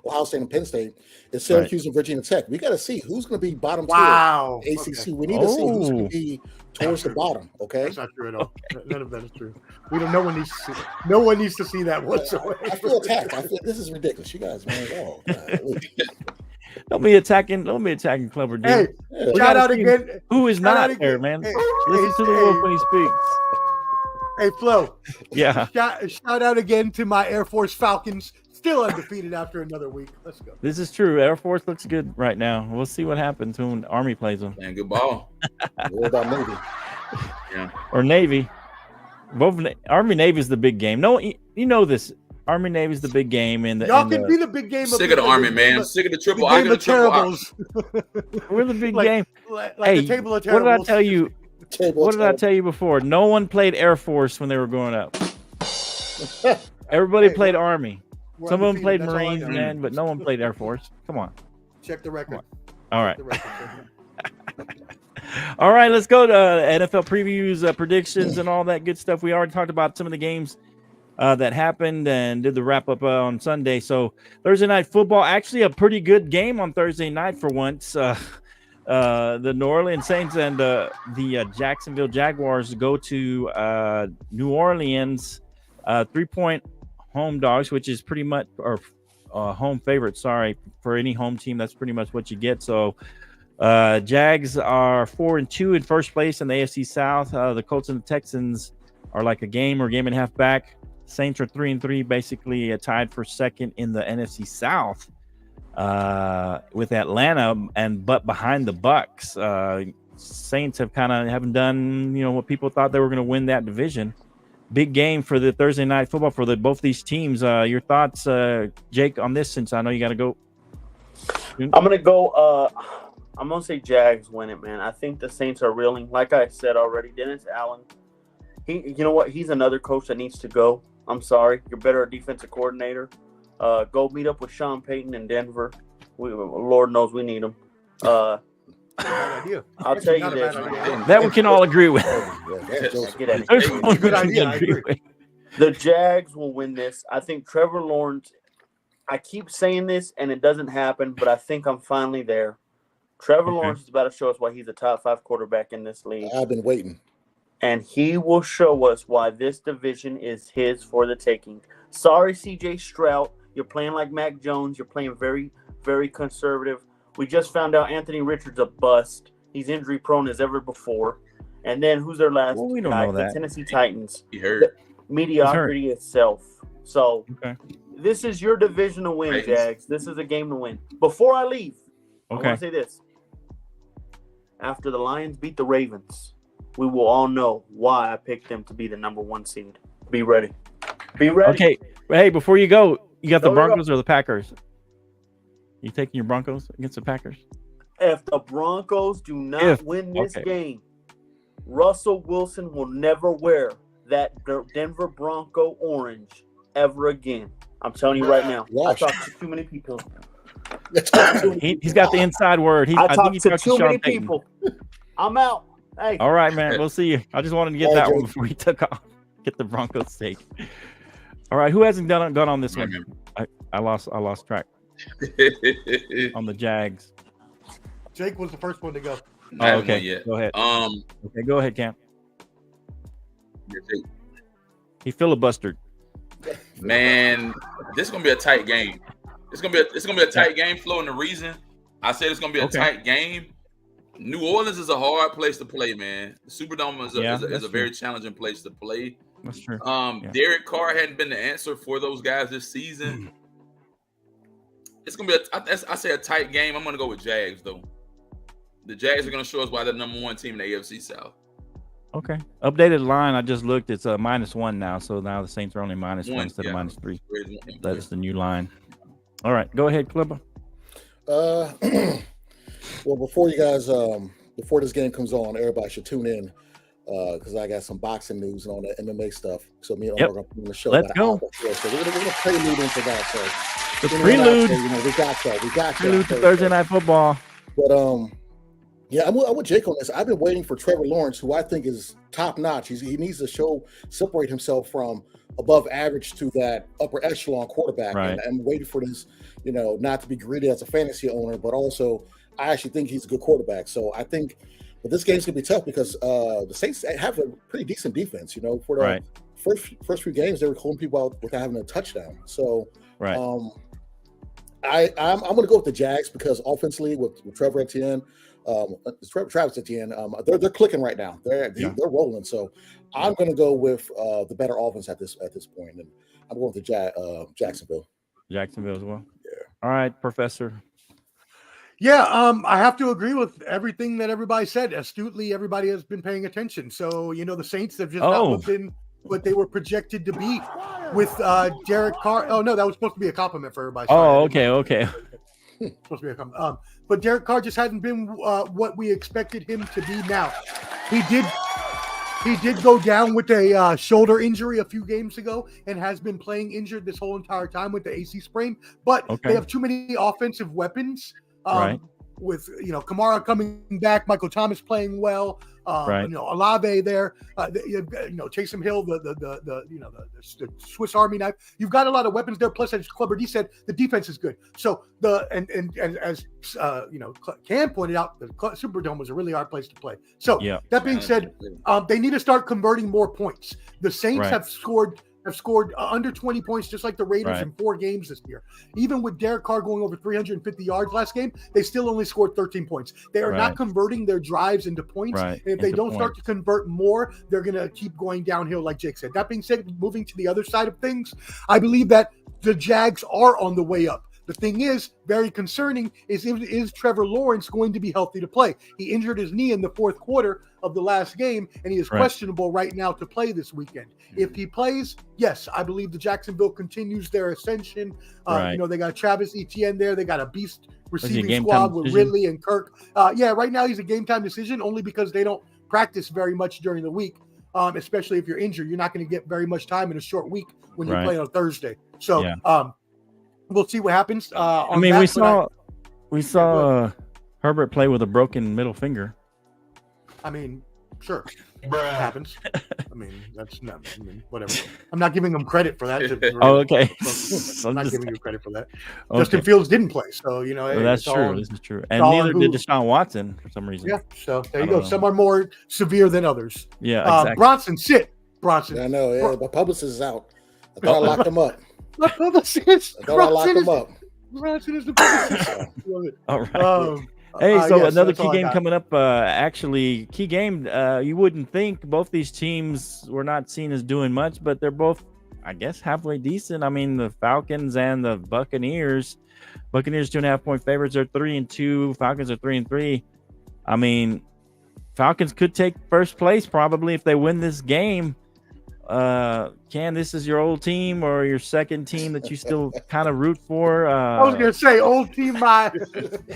Ohio State and Penn State, is Syracuse and Virginia Tech. We got to see who's going to be bottom tier ACC. Okay. We need to see who's going to be towards the bottom. Okay, That's not true at all. None of that is true. We don't. No one needs to see that. No one needs to see that whatsoever. I feel attacked. I feel this is ridiculous. You guys, man. Oh, God. Don't be attacking Clever D. Hey, Yeah. shout out again. Who is Shout not out there, again. man? Hey, Listen to the wolf when he speaks. Hey, Flo. Yeah. Shout out again to my Air Force Falcons, still undefeated after another week. Let's go. This is true. Air Force looks good right now. We'll see what happens when Army plays them. And good ball. What about Navy? Yeah. Or Navy. Both Army Navy is the big game. No, you know this. Army Navy is the big game. Y'all can be the big game. Sick of the Army, man. I'm sick of the triple. The I game get of the triple. terribles. We're the big Like- game. Like Hey, the table of what did I terribles. tell you? What did I tell you before? No one played Air Force when they were growing up. Everybody Hey, played Army. We're Some of them played undefeated, that's all I Marines, know. man, but no one played Air Force. Come on. Check the record. All right. Check the record. All right, let's go to NFL previews, predictions, and all that good stuff. We already talked about some of the games that happened and did the wrap up on Sunday. So Thursday night football, actually a pretty good game on Thursday night for once. The New Orleans Saints and the Jacksonville Jaguars go to New Orleans, 3-point home dogs, which is pretty much or home favorite. Sorry, for any home team, that's pretty much what you get. So. Jags are 4-2 in first place in the AFC South. The Colts and the Texans are like a game or game and a half back. Saints are 3-3, basically tied for second in the NFC South with Atlanta, but behind the Bucks. Saints haven't done what people thought they were going to win that division. Big game for the Thursday night football for both these teams. Your thoughts, Jake, on this? Since I know you got to go. I'm gonna go. I'm gonna say Jags win it, man. I think the Saints are reeling. Like I said already, Dennis Allen. You know what? He's another coach that needs to go. I'm sorry. You're better at defensive coordinator. Go meet up with Sean Payton in Denver. Lord knows we need him. Bad idea. I'll Actually, tell you not a this. bad idea. That we can all agree with. Get at it. There's one Good we idea, can I agree agree. with. The Jags will win this. I think Trevor Lawrence. I keep saying this and it doesn't happen, but I think I'm finally there. Trevor Lawrence is about to show us why he's a top 5 quarterback in this league. I've been waiting. And he will show us why this division is his for the taking. Sorry, CJ Stroud. You're playing like Mac Jones. You're playing very, very conservative. We just found out Anthony Richards a bust. He's injury prone as ever before. And then who's their last Well, we don't guy? know The that. Tennessee Titans. He hurt. Mediocrity itself. So Okay. this is your division to win, Titans. Jags. This is a game to win. Before I leave, I Okay. want to say this. After the Lions beat the Ravens, we will all know why I picked them to be the number 1 seed. Be ready. Be ready. Okay. Hey, before you go, you got the Go. Broncos or the Packers? You taking your Broncos against the Packers? If the Broncos do not win this game, Russell Wilson will never wear that Denver Bronco orange ever again. I'm telling you right now. I talked to too many people. He's got the inside word. I think talked he to talked too Sean many Payton. people. I'm out. Hey. All right, man. We'll see you. I just wanted to get that one before he took off. Get the Broncos sake. All right. Who hasn't gone on this one? I lost track on the Jags. Jake was the first one to go. Oh, okay. Go ahead. Okay, go ahead, Cam. He filibustered. Man, this is gonna be a tight game. It's gonna be a tight game, Flo. And the reason I said it's gonna be a tight game, New Orleans is a hard place to play, man. The Superdome is a very challenging place to play. That's true. Derek Carr hadn't been the answer for those guys this season. It's gonna be I say a tight game. I'm gonna go with Jags though. The Jags are gonna show us why they're the number 1 team in the AFC South. Okay. Updated line. I just looked. It's -1 now. So now the Saints are only -1 instead of -3. That is the new line. All right. Go ahead, Clipper. Well, before you guys, before this game comes on, everybody should tune in because I got some boxing news and all that MMA stuff. So me and Omar are going to put on the show. Let's go. Yeah, so we're going to prelude into that. So the prelude. We got that. We got prelude to Thursday night football. But yeah, I'm with Jake on this. I've been waiting for Trevor Lawrence, who I think is top notch. He needs to separate himself from above average to that upper echelon quarterback. Right. And I'm waiting for this, not to be greedy as a fantasy owner, but also I actually think he's a good quarterback. So I think but this game's gonna be tough because the Saints have a pretty decent defense. For the first few games, they were holding people out without having a touchdown. So I'm gonna go with the Jags because offensively with Trevor Etienne, Travis Etienne, they're clicking right now. They're rolling. So I'm gonna go with the better offense at this point, and I'm going with the Jacksonville. Jacksonville as well. Yeah. All right, Professor. Yeah, I have to agree with everything that everybody said. Astutely, everybody has been paying attention. So, the Saints have just not been what they were projected to be with Derek Carr. Oh, no, that was supposed to be a compliment for everybody. Sorry, okay. Supposed to be a compliment. But Derek Carr just hadn't been what we expected him to be now. He did go down with a shoulder injury a few games ago and has been playing injured this whole entire time with the AC sprain. But they have too many offensive weapons. With Kamara coming back, Michael Thomas playing well, Olave there, Taysom Hill, the Swiss Army knife. You've got a lot of weapons there. Plus, as Clubber D said, the defense is good. So and as Cam pointed out, the Superdome was a really hard place to play. So that being said, they need to start converting more points. The Saints have scored under 20 points, just like the Raiders in 4 games this year. Even with Derek Carr going over 350 yards last game, they still only scored 13 points. They are not converting their drives into points. And if they don't start to convert more, they're going to keep going downhill, like Jake said. That being said, moving to the other side of things, I believe that the Jags are on the way up. The thing is, very concerning, is Trevor Lawrence going to be healthy to play? He injured his knee in the 4th quarter of the last game, and he is questionable right now to play this weekend. If he plays, yes, I believe the Jacksonville continues their ascension. They got Travis Etienne there. They got a beast receiving squad with Ridley and Kirk. Right now he's a game-time decision only because they don't practice very much during the week, especially if you're injured. You're not going to get very much time in a short week when you play on Thursday. So we'll see what happens. We saw Herbert play with a broken middle finger. Sure. It happens. That's not. Whatever. I'm not giving him credit for that. Okay. I'm not giving you credit for that. Okay. Justin Fields didn't play, so that's true. This is true, and neither did Deshaun Watson for some reason. Yeah. So there you go. Some are more severe than others. Yeah. Exactly. Bronson, sit. Bronson. I know. Yeah, my publicist is out. I thought I locked him up. My publicist. I thought I locked him up. Bronson is the publicist. All right. Another key game coming up. Key game. You wouldn't think both these teams were not seen as doing much, but they're both, I guess, halfway decent. The Falcons and the Buccaneers. Buccaneers 2.5-point favorites are 3-2. Falcons are 3-3. Falcons could take first place probably if they win this game. Ken, this is your old team or your second team that you still kind of root for? I was gonna say old team, my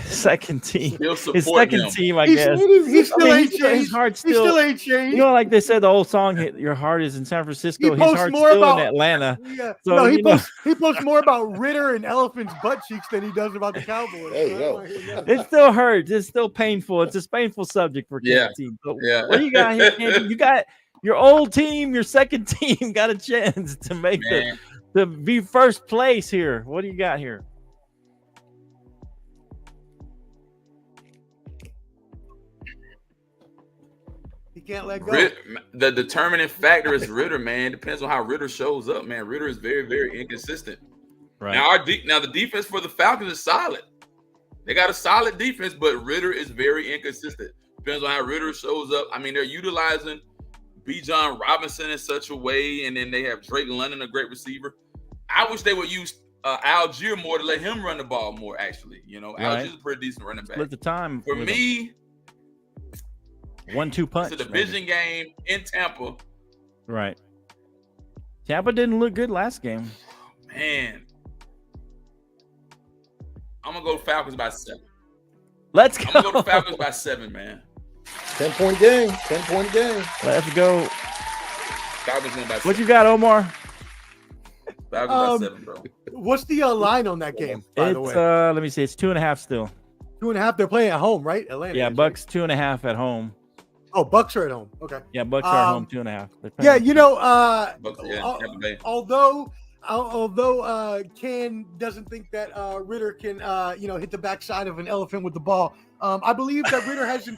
second team. His second team, I guess. He still ain't changed. His heart still. He still ain't changed. Like they said, the old song, "Your heart is in San Francisco." His heart's still in Atlanta. Yeah. So, he posts more about Ritter and Elephant's butt cheeks than he does about the Cowboys. There you go. It still hurts. It's still painful. It's a painful subject for Ken's team. So what do you got here, Ken? You got your old team, your second team got a chance to make to be first place here. What do you got here? He can't let go. The determining factor is Ritter, man. Depends on how Ritter shows up, man. Ritter is very, very inconsistent. Right. Now the defense for the Falcons is solid. They got a solid defense, but Ritter is very inconsistent. Depends on how Ritter shows up. They're utilizing Bijan Robinson in such a way, and then they have Drake London, a great receiver. I wish they would use Algier more to let him run the ball more, actually. Algier's a pretty decent running back. Split the time. For me, 1-2 punch. It's a division game in Tampa. Right. Tampa didn't look good last game. Man. I'm going to go Falcons by 7. Let's go. I'm going to go Falcons by 7, man. 10-point game. 10-point game. Let's go. Falcons by 7. What you got, Omar? Falcons by 7, bro. What's the line on that game, by the way? Let me see. It's 2.5 still. 2.5. They're playing at home, right? Atlanta. Yeah, Bucks 2.5 at home. Oh, Bucks are at home. Okay. Yeah, Bucks are home 2.5. Yeah, you know, Bucks, yeah, Tampa Bay. although Ken doesn't think that Ritter can hit the backside of an elephant with the ball, I believe that Ritter has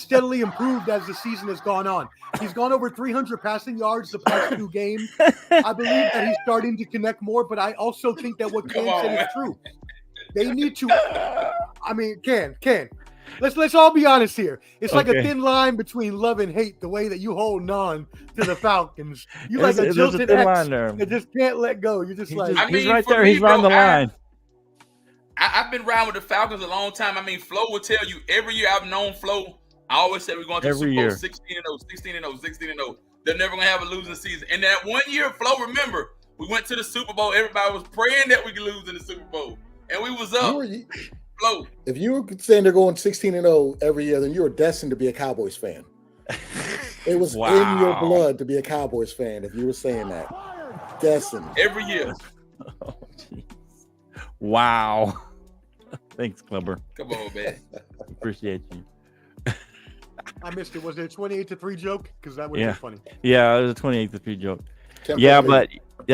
steadily improved as the season has gone on. He's gone over 300 passing yards the past 2 games. I believe that he's starting to connect more, but I also think that what Ken said is true. They need to. I mean, Ken. Let's all be honest here. It's like a thin line between love and hate. The way that you hold on to the Falcons, you like a jilted ex that just can't let go. You're just like he's right there. He's on the line. I've been around with the Falcons a long time. I mean, Flo will tell you every year I've known Flo. I always say we're going to the Super Bowl 16-0. They're never going to have a losing season. And that one year, Flo, remember, we went to the Super Bowl. Everybody was praying that we could lose in the Super Bowl, and we was up. Flo. If you were saying they're going 16-0 every year, then you were destined to be a Cowboys fan. It was in your blood to be a Cowboys fan if you were saying that. Destined. Every year. Oh, wow. Thanks, Clubber. Come on, man. Appreciate you. I missed it. Was it a 28-3 joke? Because that would be funny. Yeah, it was a 28-3 joke. But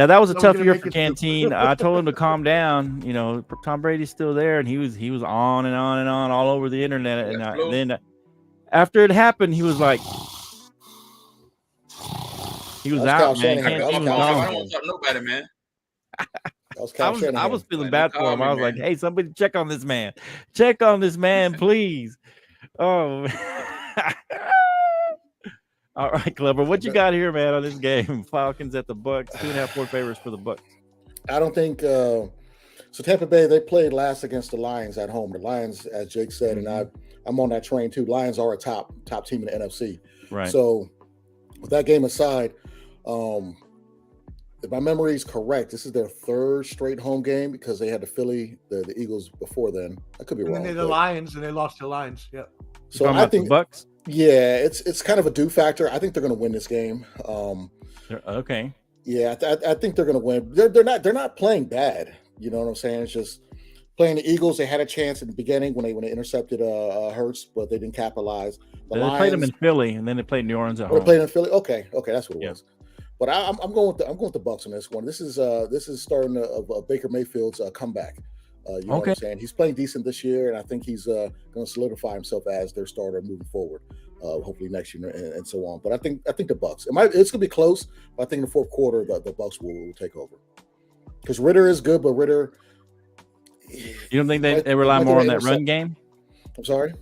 that was a tough year for Canteen. I told him to calm down. You know, Tom Brady's still there, and he was on and on and on all over the internet. And then after it happened, he was like, he was out, man. I don't want to talk to nobody, man. I was feeling bad for him. I was like, hey, somebody check on this man. Check on this man, please. Oh, all right, Clever. What you got here, man, on this game? Falcons at the Bucks. 2.5 favorites for the Bucks. I don't think so. Tampa Bay, they played last against the Lions at home. The Lions, as Jake said, and I'm on that train too. Lions are a top team in the NFC. Right. So with that game aside, if my memory is correct, this is their 3rd straight home game because they had the Eagles before then. I could be wrong. And then the Lions, and they lost to the Lions. Yeah. So I think the Bucks. Yeah, it's kind of a do factor. I think they're going to win this game. Okay. Yeah, I think they're going to win. They're not playing bad. You know what I'm saying? It's just playing the Eagles. They had a chance in the beginning when they intercepted Hurts, but they didn't capitalize. They played them in Philly, and then they played New Orleans at home. They played in Philly. Okay, that's what it was. But I'm going with the Bucks on this one. This is starting a Baker Mayfield's comeback. You know what I'm saying? He's playing decent this year, and I think he's going to solidify himself as their starter moving forward. Hopefully next year and so on. But I think the Bucks. It's going to be close. But I think in the 4th quarter the Bucks will take over. Because Ritter is good, but Ritter. You don't think they rely more on that run game? I'm sorry. You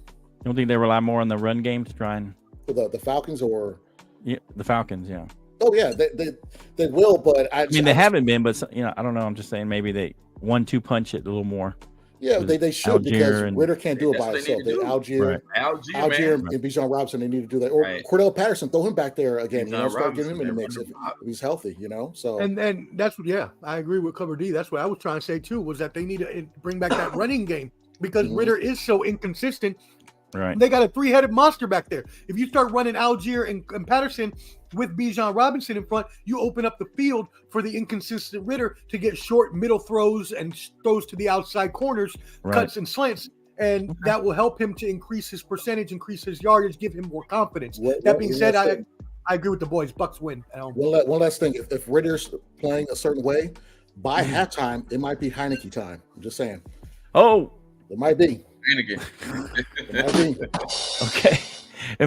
don't think they rely more on the run game to try and the Falcons or the Falcons? Yeah. Oh yeah, they will, but I mean they haven't been, but I don't know. I'm just saying maybe they 1-2 punch it a little more. Yeah, they should Algier because Ritter can't do it by himself. Algier and Bijan Robinson, they need to do that. Or Cordell Patterson, throw him back there again. Start getting him in the mix if he's healthy. So and that's what. I agree with Cover D. That's what I was trying to say too. Was that they need to bring back that running game because Ritter is so inconsistent. Right. They got a 3-headed monster back there. If you start running Algier and Patterson with Bijan Robinson in front, you open up the field for the inconsistent Ritter to get short middle throws and throws to the outside corners, cuts and slants. And that will help him to increase his percentage, increase his yardage, give him more confidence. That being said, I agree with the boys. Bucks win at home. One last thing. If Ritter's playing a certain way, by halftime, it might be Heineke time. I'm just saying. Oh. It might be. It might be. Okay. It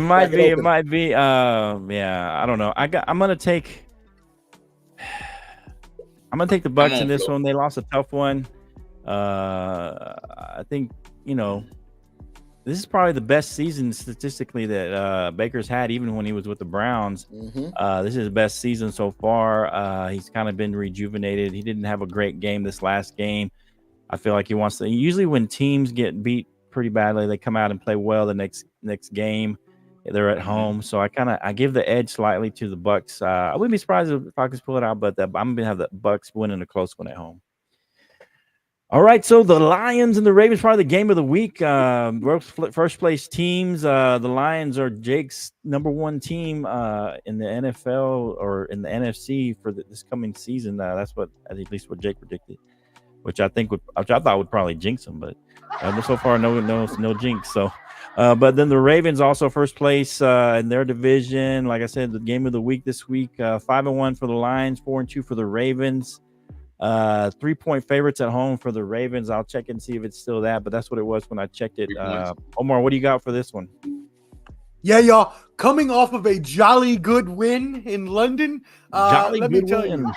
might be. Yeah, I don't know. I'm gonna take the Bucks in this one. They lost a tough one. I think this is probably the best season statistically that Baker's had, even when he was with the Browns. This is his best season so far. He's kind of been rejuvenated. He didn't have a great game this last game. I feel like he wants to. Usually, when teams get beat pretty badly, they come out and play well the next game. They're at home, so I give the edge slightly to the Bucks. I wouldn't be surprised if Falcons pull it out, but I'm gonna have the Bucks winning a close one at home. All right, so the Lions and the Ravens, probably the game of the week. First place teams. The Lions are Jake's number 1 team in the NFL or in the NFC for this coming season. That's at least what Jake predicted. which I thought would probably jinx them, but so far no jinx. So, but then the Ravens also first place in their division. Like I said, the game of the week this week, 5-1 for the Lions, 4-2 for the Ravens. 3-point favorites at home for the Ravens. I'll check and see if it's still that, but that's what it was when I checked it. Omar, what do you got for this one? Yeah, y'all, coming off of a jolly good win in London. Let me tell you,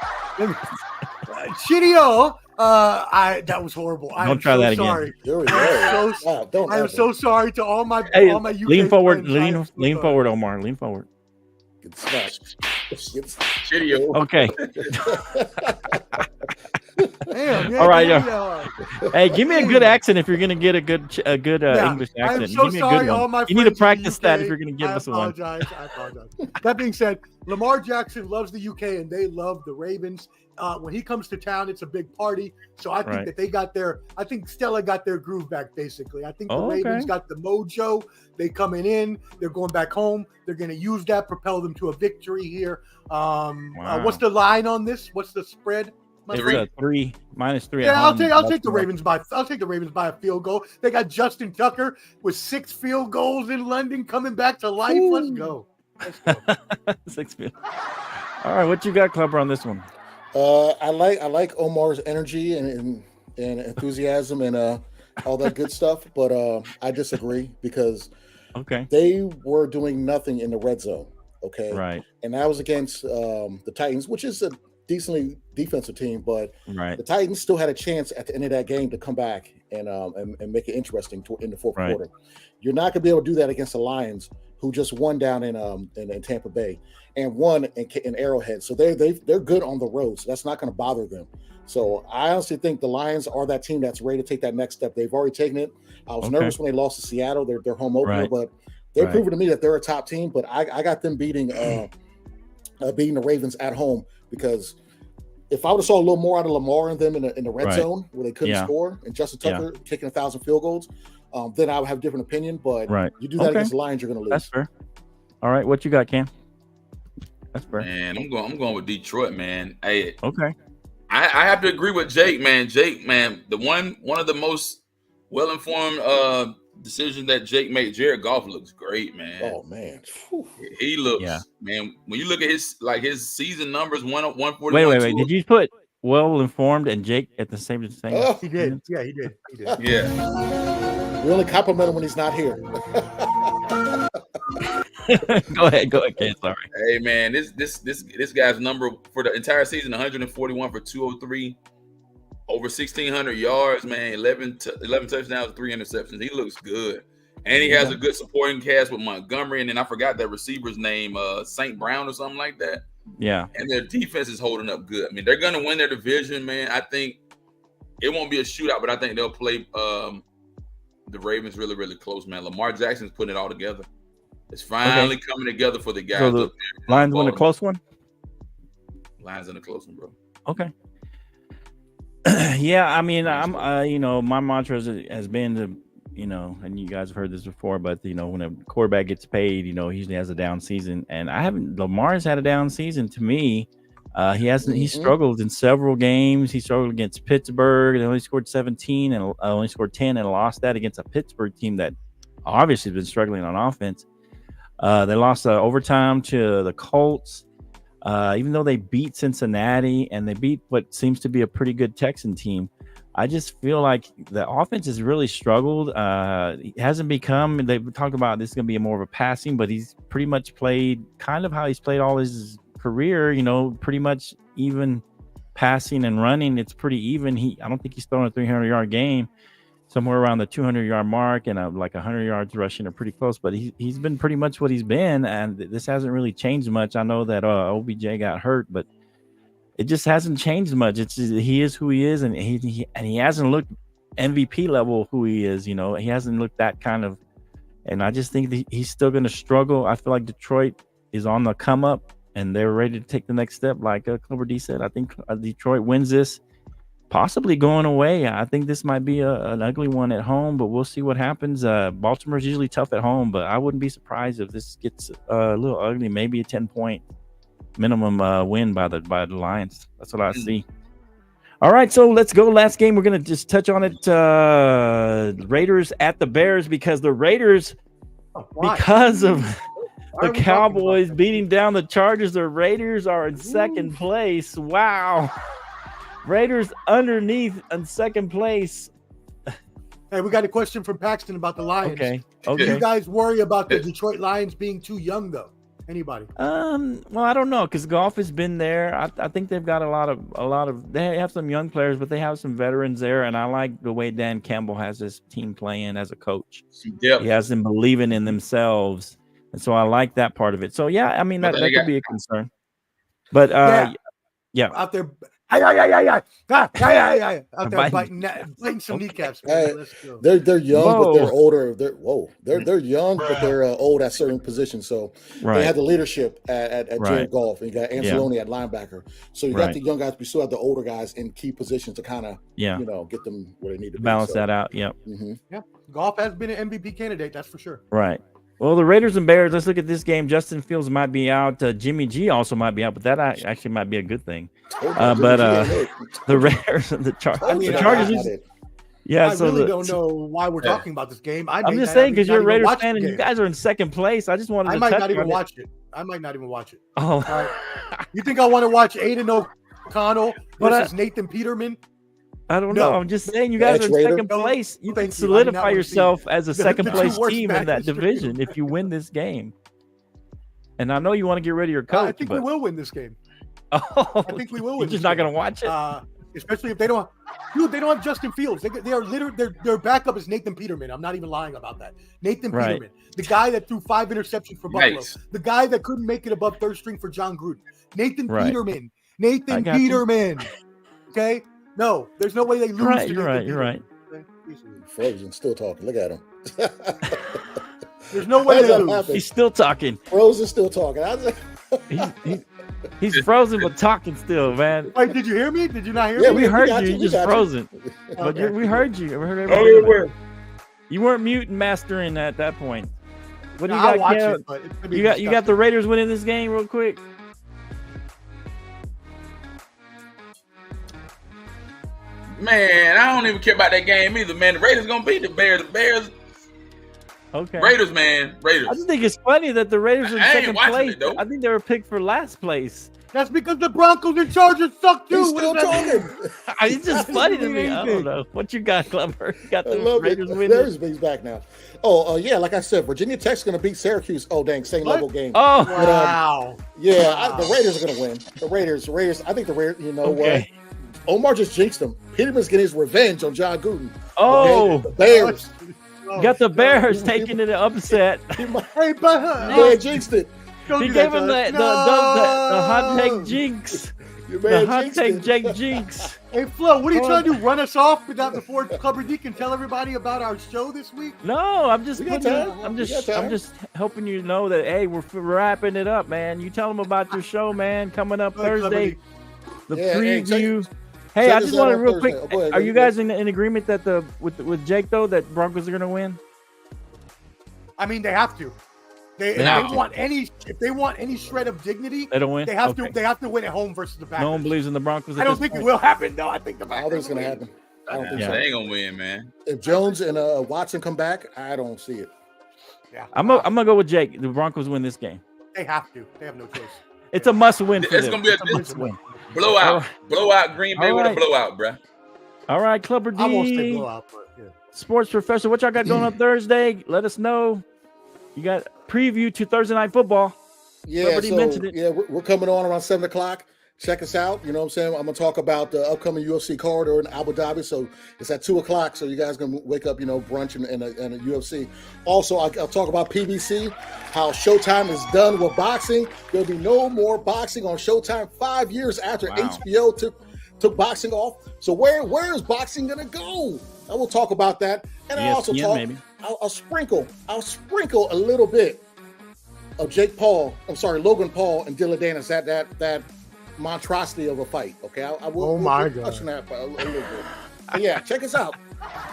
Shitty-o. That was horrible. Don't try that again. Sorry. Don't I am so sorry to all my UK lean forward, friends. lean forward, Omar. Lean forward. Get smashed. Shitty. Okay. Damn, yeah, all right, yeah. Hey, give me a good accent if you're gonna get a good English accent. I am so give me sorry, a good one. all my You need to friends in practice the that UK. if you're gonna give us one. I apologize. That being said, Lamar Jackson loves the UK and they love the Ravens. When he comes to town, it's a big party. So I think that they got I think Stella got their groove back, basically. I think the Ravens got the mojo. They coming in, they're going back home. They're going to use that, propel them to a victory here. What's the line on this? What's the spread? It's a 3 -3. Yeah, I'll take the Ravens by a field goal. They got Justin Tucker with 6 field goals in London coming back to life. Ooh. Let's go. 6 field. All right, what you got, Clubber, on this one? I like Omar's energy and enthusiasm and all that good stuff, but I disagree because they were doing nothing in the red zone. Okay, right, and that was against the Titans, which is a decently defensive team, but the Titans still had a chance at the end of that game to come back and make it interesting in the fourth quarter. You're not going to be able to do that against the Lions, who just won down in Tampa Bay and won in Arrowhead. So they're good on the road, so that's not going to bother them. So I honestly think the Lions are that team that's ready to take that next step. They've already taken it. I was nervous when they lost to Seattle, their home opener, but they've proven to me that they're a top team. But I got them beating the Ravens at home, because if I would have saw a little more out of Lamar and them in the red zone where they couldn't score, and Justin Tucker kicking 1,000 field goals, then I would have a different opinion. But you do that against the Lions, you're going to lose. That's fair. All right, what you got, Cam? That's fair. Man, I'm going with Detroit, man. Hey, I have to agree with Jake, man. Jake, man, one of the most well-informed decision that Jake made. Jared Goff looks great, man. Oh man, he looks, man. When you look at his season numbers, 141. Wait. Did you put well-informed and Jake at the same time? Oh, he did. Yeah, he did. Yeah. We only compliment him when he's not here. Go ahead, Ken. Sorry. Hey, man, this guy's number for the entire season, 141 for 203. Over 1,600 yards, man. 11 touchdowns, 3 interceptions. He looks good, and he has a good supporting cast with Montgomery, and then I forgot that receiver's name, St. Brown or something like that. Yeah, and their defense is holding up good. I mean, they're gonna win their division, man. I think it won't be a shootout, but I think they'll play the Ravens really, really close, man. Lamar Jackson's putting it all together. It's finally coming together for the guys. So the Lions win a close one. Lions in a close one, bro. Okay. Yeah, I mean, I'm, my mantra has been to, and you guys have heard this before, but when a quarterback gets paid, he usually has a down season, and Lamar's had a down season to me. He hasn't. He struggled in several games. He struggled against Pittsburgh. They only scored 17 and only scored 10 and lost that against a Pittsburgh team that obviously has been struggling on offense. They lost overtime to the Colts. Even though they beat Cincinnati and they beat what seems to be a pretty good Texan team, I just feel like the offense has really struggled. He hasn't become, they talk about this is going to be more of a passing, but he's pretty much played kind of how he's played all his career, pretty much even passing and running. It's pretty even. I don't think he's throwing a 300-yard game. Somewhere around the 200-yard mark and like 100 yards rushing are pretty close, but he's been pretty much what he's been, and this hasn't really changed much. I know that OBJ got hurt, but it just hasn't changed much. It's just, he is who he is, and he hasn't looked MVP level who he is. He hasn't looked that kind of, and I just think that he's still going to struggle. I feel like Detroit is on the come up, and they're ready to take the next step. Like Clover D said, I think Detroit wins this. Possibly going away. I think this might be an ugly one at home, but we'll see what happens. Baltimore's usually tough at home, but I wouldn't be surprised if this gets a little ugly. Maybe a 10-point minimum win by the Lions. That's what I see. All right, so let's go. Last game, we're going to just touch on it. Raiders at the Bears, because the Raiders, because of the Cowboys beating down the Chargers, the Raiders are in second place. Wow. Raiders underneath in second place. Hey, we got a question from Paxton about the Lions. Okay. Do you guys worry about the Detroit Lions being too young, though? Anybody? Well, I don't know, because golf has been there. I think they've got a lot of. They have some young players, but they have some veterans there, and I like the way Dan Campbell has his team playing as a coach. Yep. He has them believing in themselves, and so I like that part of it. So yeah, I mean that could be a concern. But yeah, out there. Out there biting some kneecaps. Let's go. They're young, but they're older. They're young, but they're old at certain positions. So they have the leadership at Jared Goff, and you got Anzalone at linebacker. So you got the young guys, but you still have the older guys in key positions to kind of get them where they need to balance that out. Yep. Mm-hmm. Yeah, Goff has been an MVP candidate, that's for sure. Right. Well, the Raiders and Bears, let's look at this game. Justin Fields might be out. Jimmy G also might be out, but that actually might be a good thing. The Raiders and the Chargers. I really don't know why we're talking about this game. I'm just saying, because you're a Raiders fan and you guys are in second place. I just wanted to I might not even watch it. Oh. Right. You think I want to watch Aiden O'Connell versus Nathan Peterman? I don't know. I'm just saying, you guys are in second place. You can solidify yourself as a second place team in that division if you win this game. And I know you want to get rid of your coach. I think we will win this game. Oh, I think we will win. You're just not going to watch it, especially if they don't. Dude, they don't have Justin Fields. They are literally their backup is Nathan Peterman. I'm not even lying about that. Nathan Peterman, the guy that threw 5 interceptions for Buffalo, the guy that couldn't make it above third string for John Gruden. Nathan Peterman. Nathan Peterman. Okay. No, there's no way they lose. You're right. Frozen, still talking. Look at him. There's no way they lose. He's still talking. Frozen, still talking. He's frozen but talking still, man. Wait, did you hear me? Did you not hear me? Yeah, we heard you. You just frozen. But we heard you. We heard everybody. You weren't mute and mastering at that point. What do you got? You got the Raiders winning this game real quick. Man, I don't even care about that game either, man. The Raiders gonna beat the Bears. The Bears. Okay. Raiders, man. Raiders. I just think it's funny that the Raiders are in second place. I think they were picked for last place. That's because the Broncos and Chargers suck too. He's still talking. It's just funny to me. I don't know. What you got, Clever? You got the Raiders winning. Raiders back now. Yeah, like I said, Virginia Tech's going to beat Syracuse. Oh, dang, same level game. Oh, wow. The Raiders are going to win. The Raiders. I think the Raiders, you know what? Omar just jinxed them. Peterman's getting his revenge on John Gruden. Oh, the Bears. You got the Bears taking it upset. Hey, but jinxed it. He gave him the hot take jinx. The hot take Jake jinx. Hey Flo, what are you trying to do? Run us off before Clubber D can tell everybody about our show this week? No, I'm just helping you know that we're wrapping it up, man. You tell them about your show, man. Coming up Thursday, the preview. Hey, I just wanted real quick. Are you guys in agreement that with Jake though that Broncos are going to win? I mean, they have to. If they want any shred of dignity, they don't win. They have to. They have to win at home versus the Packers. No one believes in the Broncos. I don't think it will happen. No, I think the Packers. I don't think it's going to happen. I don't think so. They ain't gonna win, man. If Jones and Watson come back, I don't see it. Yeah, I'm gonna go with Jake. The Broncos win this game. They have to. They have no choice. It's a must-win. It's gonna be a must-win. Blowout. Blowout. Green Bay with a blowout, bro. All right, Clubber D. I won't say blowout, but yeah. Sports Professor, what y'all got going up Thursday? Let us know. You got preview to Thursday Night Football. Yeah, we're coming on around 7 o'clock. Check us out. You know what I'm saying? I'm going to talk about the upcoming UFC card in Abu Dhabi. So it's at 2 o'clock. So you guys going to wake up, brunch and a UFC. Also, I'll talk about PBC, how Showtime is done with boxing. There'll be no more boxing on Showtime 5 years after HBO took boxing off. So where is boxing going to go? I will talk about that. And I'll also talk. Maybe. I'll sprinkle a little bit of Logan Paul and Dylan Dennis, that monstrosity of a fight. Okay, I will. Touch on that a little bit. But yeah, check us out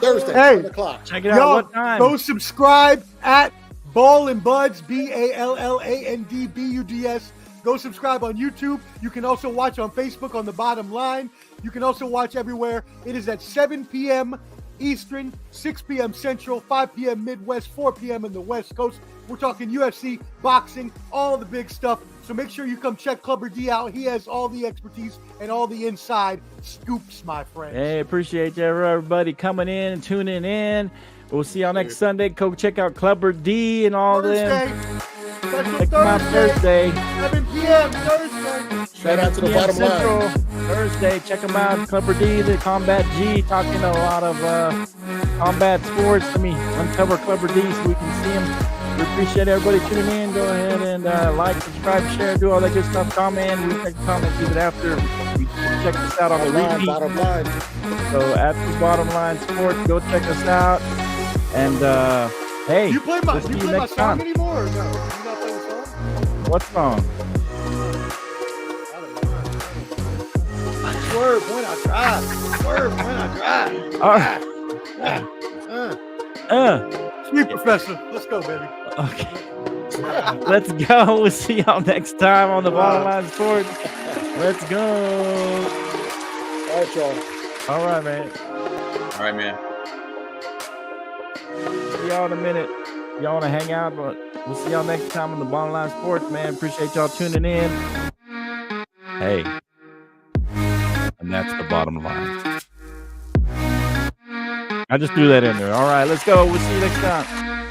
Thursday, 7 o'clock. Check it out. What time? Go subscribe at Ball and Buds, BALLANDBUDS. Go subscribe on YouTube. You can also watch on Facebook on The Bottom Line. You can also watch everywhere. It is at 7 p.m. Eastern, 6 p.m. Central, 5 p.m. Midwest, 4 p.m. in the West Coast. We're talking UFC, boxing, all the big stuff. So make sure you come check Clubber D out. He has all the expertise and all the inside scoops, my friend. Hey, appreciate everybody coming in and tuning in. We'll see y'all next Sunday. Go check out Clubber D and all them. Special Check them out Thursday. 7 p.m. Thursday. Shout out to the bottom Central, line. Thursday. Check them out. Clubber D, the Combat G, talking a lot of combat sports. Let me uncover Clubber D so we can see him. We appreciate everybody tuning in. Go ahead and like, subscribe, share, do all that good stuff. Comment. We check the comments even after. You check us out on the repeat. Bottom line. So at the Bottom Line Sports, go check us out. And hey, You play my, we'll see you you play my next song time. anymore or no? You not play the song? What song? Swerve when I drive. Swerve when I drive. Sweet Professor. Let's go, baby. Okay. Let's go. We'll see y'all next time on the Bottom Line Sports. Let's go. All right, y'all. All right, man. All right, man. See y'all in a minute. Y'all want to hang out, but we'll see y'all next time on the Bottom Line Sports, man. Appreciate y'all tuning in. Hey. And that's the bottom line. I just threw that in there. All right, let's go. We'll see you next time.